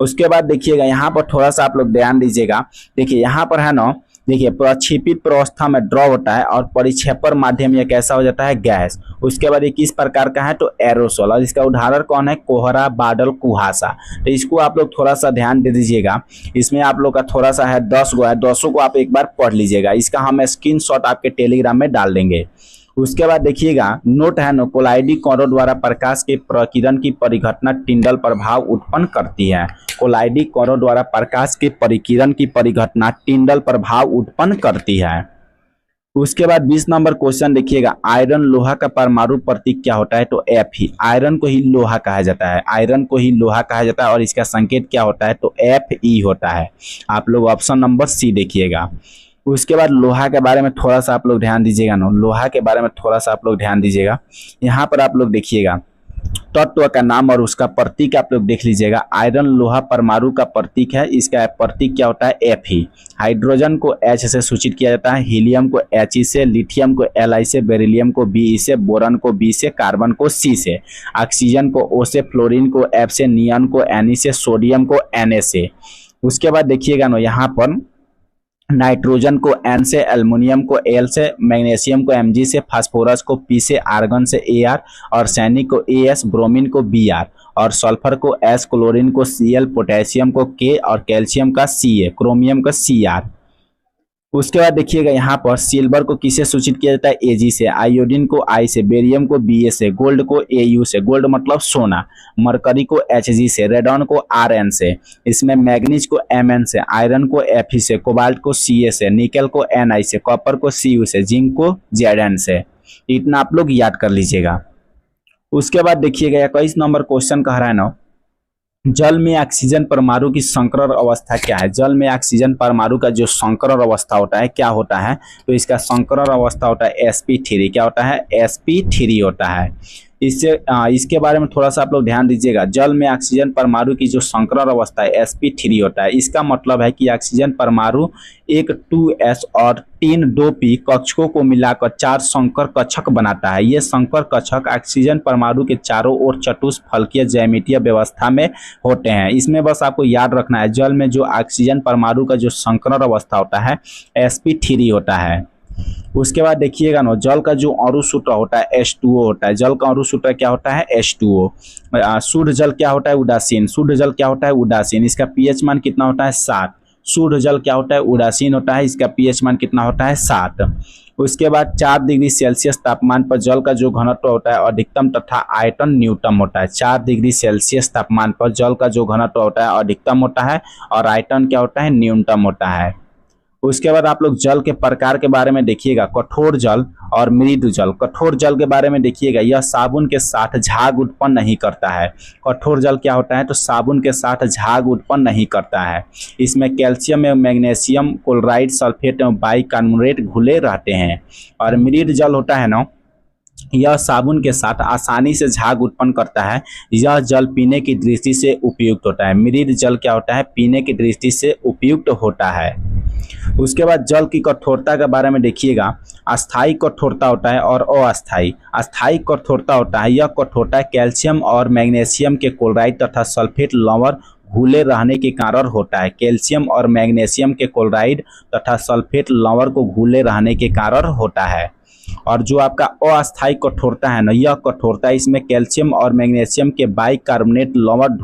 S1: उसके बाद देखिएगा यहाँ पर थोड़ा सा आप लोग ध्यान दीजिएगा। देखिए यहाँ पर है ना, देखिए प्रक्षेपित अवस्था में द्रव होता है और परिक्षेपर माध्यम यह कैसा हो जाता है, गैस। उसके बाद ये किस प्रकार का है, तो एरोसोल। और इसका उदाहरण कौन है, कोहरा, बादल, कुहासा। तो इसको आप लोग थोड़ा सा ध्यान दे दीजिएगा। इसमें आप लोग का थोड़ा सा है 10 गो है, 10 को आप एक बार पढ़ लीजिएगा। इसका हम स्क्रीनशॉट आपके टेलीग्राम में डाल देंगे। उसके बाद देखिएगा नोट है नो, कोलाइडी कणों द्वारा प्रकाश के प्रकीर्णन की परिघटना टिंडल प्रभाव उत्पन्न करती है। कोलाइडी कणों द्वारा प्रकाश के परिकीर्णन की परिघटना टिंडल प्रभाव उत्पन्न करती है। उसके बाद 20 नंबर क्वेश्चन देखिएगा, आयरन लोहा का परमाणु प्रतीक क्या होता है, तो एफ ही। आयरन को ही लोहा कहा जाता है, आयरन को ही लोहा कहा जाता है और इसका संकेत क्या होता है, तो एफ ई होता है। आप लोग ऑप्शन नंबर सी देखिएगा। उसके बाद लोहा के बारे में थोड़ा सा आप लोग ध्यान दीजिएगा ना, लोहा के बारे में थोड़ा सा आप लोग ध्यान दीजिएगा। यहाँ पर आप लोग देखिएगा तत्व का नाम और उसका प्रतीक आप लोग देख लीजिएगा। आयरन लोहा परमाणु का प्रतीक है, इसका प्रतीक क्या होता है, एफ ही। हाइड्रोजन को एच से सूचित किया जाता है, हीलियम को एच ई से, लिथियम को एल आई से, बेरिलियम को बी ई से, बोरन को बी से, कार्बन को सी से, ऑक्सीजन को ओ से, फ्लोरीन को एफ से, नियन को एन ई से, सोडियम को एन ए से। उसके बाद देखिएगा ना, यहाँ पर नाइट्रोजन को एन से, एल्युमिनियम को एल से, मैग्नीशियम को एमजी से, फास्फोरस को पी से, आर्गन से एआर, और सैनिक को एएस, ब्रोमीन को बीआर, और सल्फर को एस, क्लोरीन को सीएल, पोटेशियम को के, और कैल्शियम का सीए, क्रोमियम का सीआर। उसके बाद देखिएगा यहाँ पर सिल्वर को किसे सूचित किया जाता है, एजी से, आयोडीन को आई से, बेरियम को बीए से, गोल्ड को एयू से, गोल्ड मतलब सोना, मरकरी को एचजी से, रेडॉन को आरएन से, इसमें मैग्नीज को एमएन से, आयरन को एफई से, कोबाल्ट को सीए से, निकल को एनआई से, कॉपर को सीयू से, जिंक को जेडएन से। इतना आप लोग याद कर लीजिएगा। उसके बाद देखिएगा 21 नंबर क्वेश्चन कह रहा है ना, जल में ऑक्सीजन परमाणु की संकरण अवस्था क्या है। जल में ऑक्सीजन परमाणु का जो संकरण अवस्था होता है क्या होता है, तो इसका संकरण अवस्था होता है sp3। क्या होता है, sp3 होता है। इसके बारे में थोड़ा सा आप लोग ध्यान दीजिएगा। जल में ऑक्सीजन परमाणु की जो संकरण अवस्था है sp3 होता है। इसका मतलब है कि ऑक्सीजन परमाणु एक 2s और 3 2p कक्षकों को मिलाकर 4 संकर कक्षक बनाता है। ये संकर कक्षक ऑक्सीजन परमाणु के चारों ओर चतुष्फलकीय ज्यामितीय व्यवस्था में होते हैं। इसमें बस आपको याद रखना है, जल में जो ऑक्सीजन परमाणु का जो संकरण अवस्था होता है sp3 होता है। उसके बाद देखिएगा ना, जल का जो अणु सूत्र होता है H2O होता है। जल का अणु सूत्र क्या होता है, H2O। शुद्ध जल क्या होता है, उदासीन। शुद्ध जल क्या होता है, उदासीन। इसका pH मान कितना होता है, 7। शुद्ध जल क्या होता है, उदासीन होता है। इसका pH मान कितना होता है, 7। उसके बाद 4 डिग्री सेल्सियस तापमान पर जल का जो घनत्व होता है अधिकतम तथा आयतन न्यूनतम होता है। 4 डिग्री सेल्सियस तापमान पर जल का जो घनत्व होता है अधिकतम होता है और आयतन क्या होता है, न्यूनतम होता है। उसके बाद आप लोग जल के प्रकार के बारे में देखिएगा, कठोर जल और मृदु जल। कठोर जल के बारे में देखिएगा, यह साबुन के साथ झाग उत्पन्न नहीं करता है। कठोर जल क्या होता है, तो साबुन के साथ झाग उत्पन्न नहीं करता है। इसमें कैल्शियम एवं मैग्नीशियम क्लोराइड, सल्फेट एवं बाइकार्बोनेट घुले रहते हैं। और मृदु जल होता है ना, यह साबुन के साथ आसानी से झाग उत्पन्न करता है। यह जल पीने की दृष्टि से उपयुक्त होता है। मृदु जल क्या होता है, पीने की दृष्टि से उपयुक्त होता है। उसके बाद जल की कठोरता के बारे में देखिएगा, अस्थायी कठोरता होता है और अस्थायी। अस्थायी कठोरता होता है, यह कठोरता कैल्शियम और मैग्नीशियम के क्लोराइड तथा सल्फेट लवण घुले रहने के कारण होता है। कैल्शियम और मैग्नीशियम के क्लोराइड तथा सल्फेट लवण को घुले रहने के कारण होता है। और जो आपका अस्थायी कठोरता है ना, यह कठोरता इसमें कैल्शियम और मैग्नीशियम के बाइकार्बोनेट लवण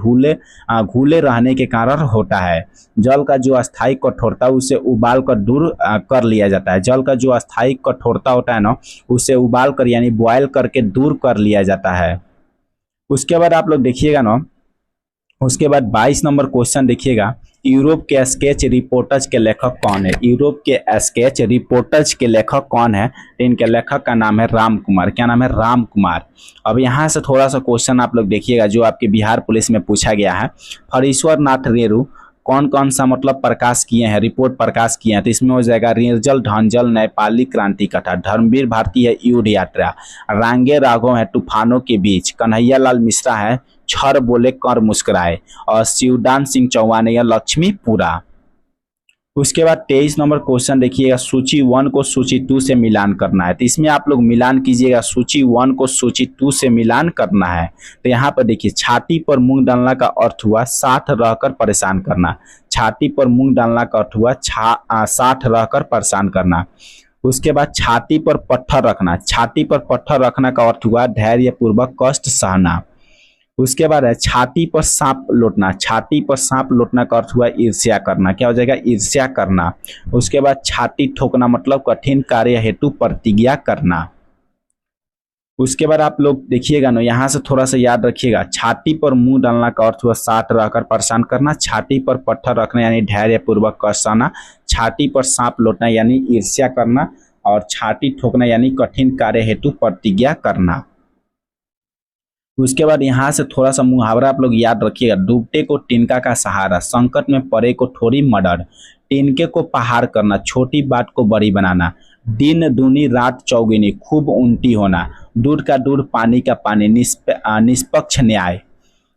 S1: घुले रहने के कारण होता है। जल का जो अस्थायी कठोरता उसे उबाल कर दूर कर लिया जाता है। जल का जो अस्थायी कठोरता होता है ना, उसे उबाल कर यानी बॉयल करके दूर कर लिया जाता है। उसके बाद आप लोग देखिएगा ना, उसके बाद 22 नंबर क्वेश्चन देखिएगा, यूरोप के स्केच रिपोर्टर्स के लेखक कौन है। यूरोप के स्केच रिपोर्टर्स के लेखक कौन है, इनके लेखक का नाम है राम कुमार। क्या नाम है, राम कुमार। अब यहाँ से थोड़ा सा क्वेश्चन आप लोग देखिएगा जो आपके बिहार पुलिस में पूछा गया है। हरीश्वर नाथ रेरू कौन कौन सा मतलब प्रकाश किए हैं, रिपोर्ट प्रकाश किए हैं, तो इसमें हो जाएगा निर्जल ढांजल, नेपाली क्रांति कथा, धर्मवीर भारती है युद्ध यात्रा, रांगे राघव है तूफानों के बीच, कन्हैया लाल मिश्रा है छर बोले कर मुस्कुराए, और शिवदान सिंह चौहान है लक्ष्मीपुरा। उसके बाद 23 नंबर क्वेश्चन देखिएगा, सूची 1 को सूची 2 से मिलान करना है। तो इसमें आप लोग मिलान कीजिएगा, सूची 1 को सूची 2 से मिलान करना है। तो यहाँ पर देखिए, छाती पर मूंग डालना का अर्थ हुआ साथ रहकर परेशान करना। छाती पर मूंग डालना का अर्थ हुआ साथ रहकर परेशान करना। उसके बाद छाती पर पत्थर रखना। छाती पर पत्थर रखना का अर्थ हुआ धैर्यपूर्वक कष्ट सहना। उसके बाद है छाती पर सांप लौटना। छाती पर सांप लौटना का अर्थ हुआ ईर्ष्या करना। क्या हो जाएगा? ईर्ष्या करना। उसके बाद छाती ठोकना मतलब कठिन कार्य हेतु प्रतिज्ञा करना। उसके बाद आप लोग देखिएगा ना, यहाँ से थोड़ा सा याद रखिएगा, छाती पर मुंह डालना का अर्थ हुआ साथ रहकर परेशान करना। छाती पर पत्थर रखना यानी धैर्यपूर्वक कष्ट सहना। छाती पर सांप लौटना यानी ईर्ष्या करना। और छाती ठोकना यानी कठिन कार्य हेतु प्रतिज्ञा करना। उसके बाद यहाँ से थोड़ा सा मुहावरा आप लोग याद रखिएगा, डूबते को तिनका का सहारा, संकट में पड़े को थोड़ी मदद, तिनके को पहाड़ करना, छोटी बात को बड़ी बनाना, दिन दूनी रात चौगुनी, खूब उल्टी होना, दूध का दूध पानी का पानी, निष्पक्ष न्याय।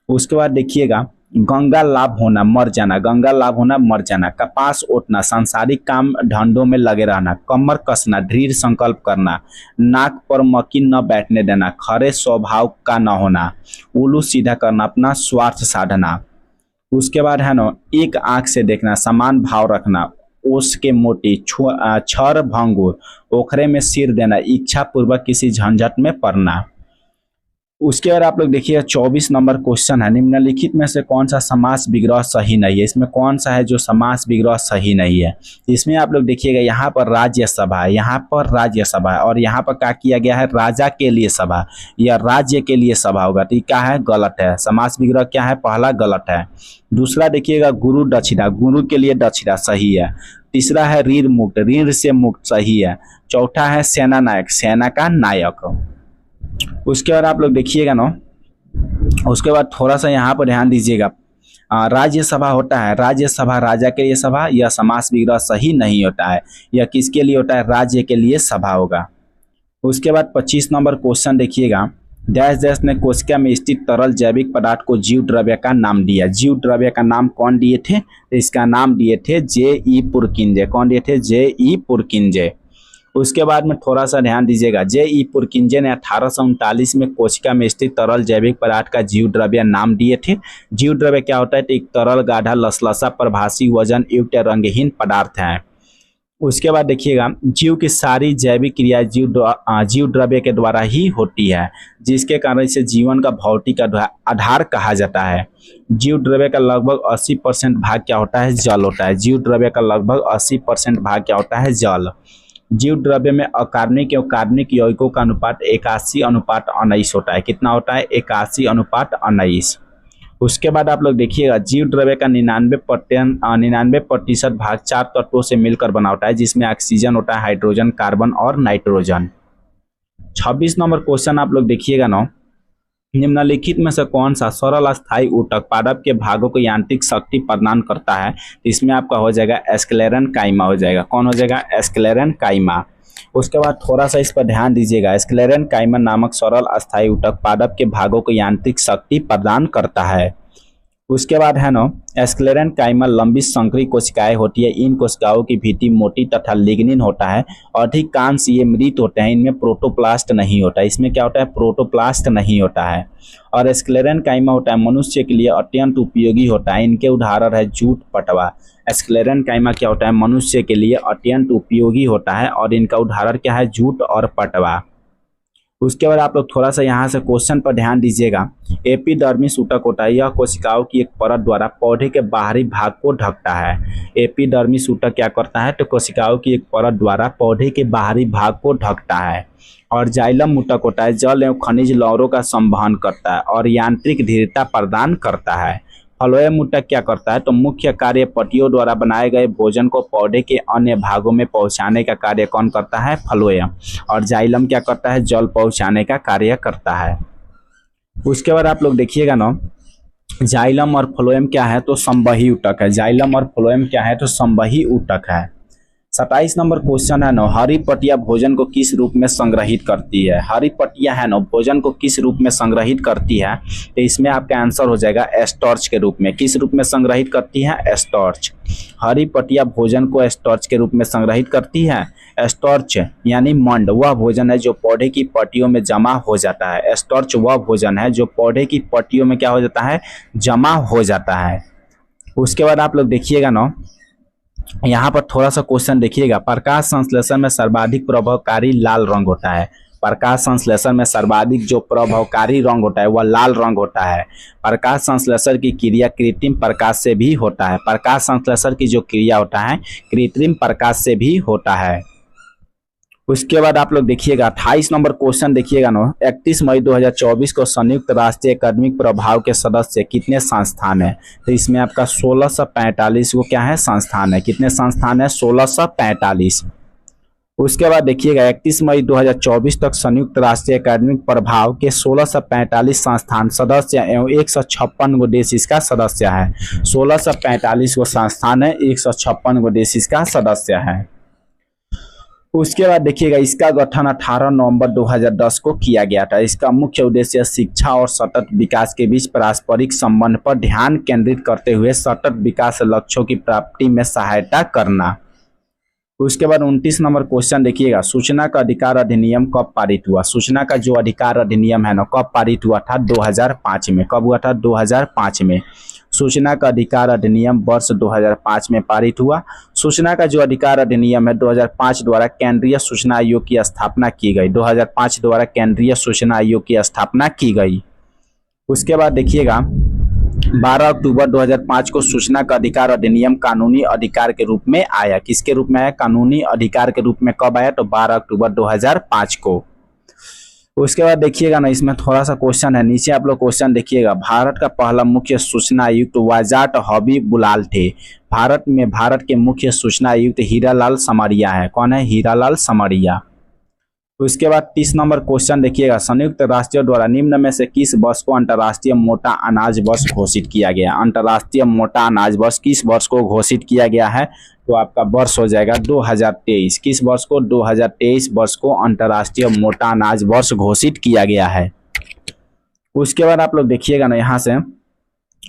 S1: उसके बाद देखिएगा, गंगा लाभ होना मर जाना, गंगा लाभ होना मर जाना, कपास ओटना, सांसारिक काम धंधों में लगे रहना, कमर कसना, दृढ़ संकल्प करना, नाक पर मक्खी न बैठने देना, खरे स्वभाव का न होना, उल्लू सीधा करना, अपना स्वार्थ साधना। उसके बाद है ना, एक आंख से देखना, समान भाव रखना, ओस के मोटी, छर भंगुर, ओखरे में सिर देना, इच्छा पूर्वक किसी झंझट में पड़ना। उसके बाद आप लोग देखिएगा 24 नंबर क्वेश्चन है, निम्नलिखित में से कौन सा समास विग्रह सही नहीं है। इसमें कौन सा है जो समास विग्रह सही नहीं है? इसमें आप लोग देखिएगा, यहाँ पर राज्यसभा है, यहाँ पर राज्यसभा है, और यहाँ पर क्या किया गया है? राजा के लिए सभा या राज्य के लिए सभा होगा। तो क्या है? गलत है। समास विग्रह क्या है? पहला गलत है। दूसरा देखिएगा, गुरु दक्षिणा, गुरु के लिए दक्षिणा सही है। तीसरा है ऋण मुक्त, ऋण से मुक्त सही है। चौथा है सेना नायक, सेना का नायक। उसके बाद आप लोग देखिएगा ना, उसके बाद थोड़ा सा यहाँ पर ध्यान दीजिएगा, राज्यसभा होता है, राज्यसभा राजा के लिए सभा, यह समास विग्रह सही नहीं होता है। यह किसके लिए होता है? राज्य के लिए सभा होगा। उसके बाद 25 नंबर क्वेश्चन देखिएगा, डैश डैश ने कोशिका में स्थित तरल जैविक पदार्थ को जीव द्रव्य का नाम दिया। जीव द्रव्य का नाम कौन दिए थे? तो इसका नाम दिए थे जे.ई. पुरकिंजे। कौन दिए थे? जे.ई. पुरकिंजे। उसके बाद में थोड़ा सा ध्यान दीजिएगा, जे.ई. पुरकिंजे ने 1839 में कोशिका में स्थित तरल जैविक पदार्थ का जीव द्रव्य नाम दिए थे। जीव द्रव्य क्या होता है? तो एक तरल गाढ़ा लसलसा प्रभासी वजन युक्त रंगहीन पदार्थ है। उसके बाद देखिएगा, जीव की सारी जैविक क्रिया जीव द्रव्य के द्वारा ही होती है, जिसके कारण इसे जीवन का भौतिक आधार कहा जाता है। जीव द्रव्य का लगभग 80% भाग क्या होता है? जल होता है। जीव द्रव्य का लगभग 80% भाग क्या होता है? जल। जीव द्रव्य में अकार्बनिक एवं कार्बनिक यौगिकों का अनुपात 81:19 होता है। कितना होता है? 81:19। उसके बाद आप लोग देखिएगा, जीव द्रव्य का 99% भाग 4 तत्वों से मिलकर बना होता है, जिसमें ऑक्सीजन होता है, हाइड्रोजन, कार्बन और नाइट्रोजन। 26 नंबर क्वेश्चन आप लोग देखिएगा ना, निम्नलिखित में से कौन सा सरल अस्थायी ऊतक पादप के भागों को यांत्रिक शक्ति प्रदान करता है? इसमें आपका हो जाएगा स्क्लेरेनकाइमा हो जाएगा। कौन हो जाएगा? स्क्लेरेनकाइमा। उसके बाद थोड़ा सा इस पर ध्यान दीजिएगा, स्क्लेरेनकाइमा नामक सरल अस्थायी ऊतक पादप के भागों को यांत्रिक शक्ति प्रदान करता है। उसके बाद है ना, स्क्लेरेनकाइमा लंबी संकरी कोशिकाएं होती है। इन कोशिकाओं की भित्ति मोटी तथा लिग्निन होता है। अधिकांश ये मृत होते हैं, इनमें प्रोटोप्लास्ट नहीं होता है। इसमें क्या होता है? प्रोटोप्लास्ट नहीं होता है। और स्क्लेरेनकाइमा होता है मनुष्य के लिए अत्यंत उपयोगी होता है। इनके उदाहरण है जूट, पटवा। स्क्लेरेनकाइमा क्या होता है? मनुष्य के लिए अत्यंत उपयोगी होता है, और इनका उदाहरण क्या है? जूट और पटवा। उसके बाद आप लोग थोड़ा सा यहाँ से क्वेश्चन पर ध्यान दीजिएगा, एपिडर्मिस ऊतक होता है, यह कोशिकाओं की एक परत द्वारा पौधे के बाहरी भाग को ढकता है। एपिडर्मिस ऊतक क्या करता है? तो कोशिकाओं की एक परत द्वारा पौधे के बाहरी भाग को ढकता है। और जाइलम ऊतक होता है, जल एवं खनिज लवणों का संवहन करता है और यांत्रिक दृढ़ता प्रदान करता है। फ्लोएम ऊतक क्या करता है? तो मुख्य कार्य पत्तियों द्वारा बनाए गए भोजन को पौधे के अन्य भागों में पहुंचाने का कार्य कौन करता है? फ्लोएम। और जाइलम क्या करता है? जल पहुंचाने का कार्य करता है। उसके बाद आप लोग देखिएगा ना, जाइलम और फ्लोएम क्या है? तो संवही ऊतक है। जाइलम और फ्लोएम क्या है? तो संवही ऊतक है। 27 नंबर क्वेश्चन है ना, हरी पट्टियां भोजन को किस रूप में संग्रहित करती है। हरी पट्टियां है ना भोजन को किस रूप में संग्रहित करती है, तो इसमें आपका आंसर हो जाएगा स्टार्च के रूप में। किस रूप में संग्रहित करती है, स्टार्च। हरी पट्टियां भोजन को स्टार्च के रूप में संग्रहित करती है। स्टार्च यानी मंड वह भोजन है जो पौधे की पत्तियों में जमा हो जाता है। स्टार्च वह भोजन है जो पौधे की पत्तियों में क्या हो जाता है, जमा हो जाता है। उसके बाद आप लोग देखिएगा ना, यहाँ पर थोड़ा सा क्वेश्चन देखिएगा। प्रकाश संश्लेषण में सर्वाधिक प्रभावकारी लाल रंग होता है। प्रकाश संश्लेषण में सर्वाधिक जो प्रभावकारी रंग होता है वह लाल रंग होता है। प्रकाश संश्लेषण की क्रिया कृत्रिम प्रकाश से भी होता है। प्रकाश संश्लेषण की जो क्रिया होता है कृत्रिम प्रकाश से भी होता है। उसके बाद आप लोग देखिएगा 28 नंबर क्वेश्चन देखिएगा ना, 31 मई 2024 को संयुक्त राष्ट्रीय अकादमिक प्रभाव के सदस्य कितने संस्थान है। तो इसमें आपका 1645 को क्या है, संस्थान है। कितने संस्थान है, 1645। उसके बाद देखिएगा 31 मई 2024 तक संयुक्त राष्ट्रीय अकादमिक प्रभाव के 1645 संस्थान सदस्य एवं 156 गो देश इसका सदस्य है। 1645 गो संस्थान है, 156 गो देश इसका सदस्य है। उसके बाद देखिएगा इसका गठन 18 नवंबर 2010 को किया गया था। इसका मुख्य उद्देश्य शिक्षा और सतत विकास के बीच पारस्परिक संबंध पर ध्यान केंद्रित करते हुए सतत विकास लक्ष्यों की प्राप्ति में सहायता करना। उसके बाद 29 नंबर क्वेश्चन देखिएगा, सूचना का अधिकार अधिनियम कब पारित हुआ। सूचना का जो अधिकार अधिनियम है ना कब पारित हुआ था, 2005 में। कब हुआ था, 2005 में। सूचना का अधिकार अधिनियम वर्ष 2005 में पारित हुआ। सूचना का जो अधिकार अधिनियम है 2005 द्वारा केंद्रीय सूचना आयोग की स्थापना की गई। 2005 द्वारा केंद्रीय सूचना आयोग की स्थापना की गई। उसके बाद देखिएगा 12 अक्टूबर 2005 को सूचना का अधिकार अधिनियम कानूनी अधिकार के रूप में आया। किसके रूप में आया, कानूनी अधिकार के रूप में। कब आया, तो 12 अक्टूबर 2005 को। उसके बाद देखिएगा ना, इसमें थोड़ा सा क्वेश्चन है, नीचे आप लोग क्वेश्चन देखिएगा। भारत का पहला मुख्य सूचना आयुक्त वाजाट हबीबुलाल थे। भारत के मुख्य सूचना आयुक्त हीरालाल समरिया है। कौन है, हीरालाल समरिया। उसके बाद 30 नंबर क्वेश्चन देखिएगा, संयुक्त राष्ट्र द्वारा निम्न में से किस वर्ष को अंतर्राष्ट्रीय मोटा अनाज वर्ष घोषित किया गया। अंतर्राष्ट्रीय मोटा अनाज वर्ष किस वर्ष को घोषित किया गया है, तो आपका वर्ष हो जाएगा 2023। किस वर्ष को, 2023 वर्ष को अंतर्राष्ट्रीय मोटा अनाज वर्ष घोषित किया गया है। उसके बाद आप लोग देखिएगा ना, यहाँ से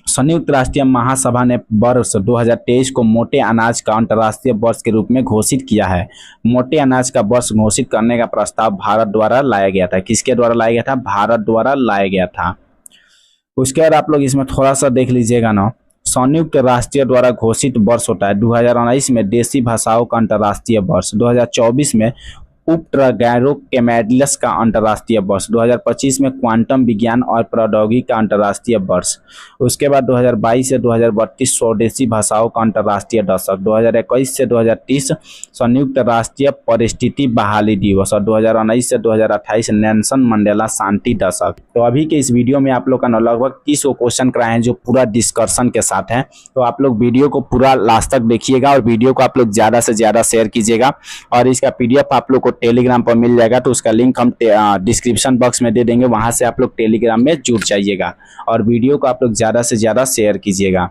S1: संयुक्त राष्ट्रीय महासभा ने वर्ष 2023 को मोटे अनाज का अंतर्राष्ट्रीय वर्ष के रूप में घोषित किया है। मोटे अनाज का वर्ष घोषित करने का प्रस्ताव भारत द्वारा लाया गया था। किसके द्वारा लाया गया था, भारत द्वारा लाया गया था। उसके बाद आप लोग इसमें थोड़ा सा देख लीजिएगा ना, संयुक्त राष्ट्र द्वारा घोषित वर्ष होता है 2019 में देसी भाषाओं का अंतर्राष्ट्रीय वर्ष, 2024 में उपट्रागैरोकेमेडिलस का अंतर्राष्ट्रीय वर्ष, 2025 में क्वांटम विज्ञान और प्रौद्योगिकी का अंतर्राष्ट्रीय वर्ष। उसके बाद 2022 से 2032 स्वदेशी भाषाओं का अंतर्राष्ट्रीय दशक, 2021 से 2030 संयुक्त राष्ट्रीय परिस्थिति बहाली दिवस और 2019 से 2028 नेल्सन मंडेला शांति दशक। तो अभी के इस वीडियो में आप लोग का लगभग 30 क्वेश्चन कराए हैं जो पूरा डिस्कशन के साथ हैं। तो आप लोग वीडियो को पूरा लास्ट तक देखिएगा और वीडियो को आप लोग ज़्यादा से ज़्यादा शेयर कीजिएगा। और इसका PDF आप लोग को टेलीग्राम पर मिल जाएगा, तो उसका लिंक हम डिस्क्रिप्शन बॉक्स में दे देंगे, वहां से आप लोग टेलीग्राम में जुड़ जाइएगा और वीडियो को आप लोग ज़्यादा से ज़्यादा शेयर कीजिएगा।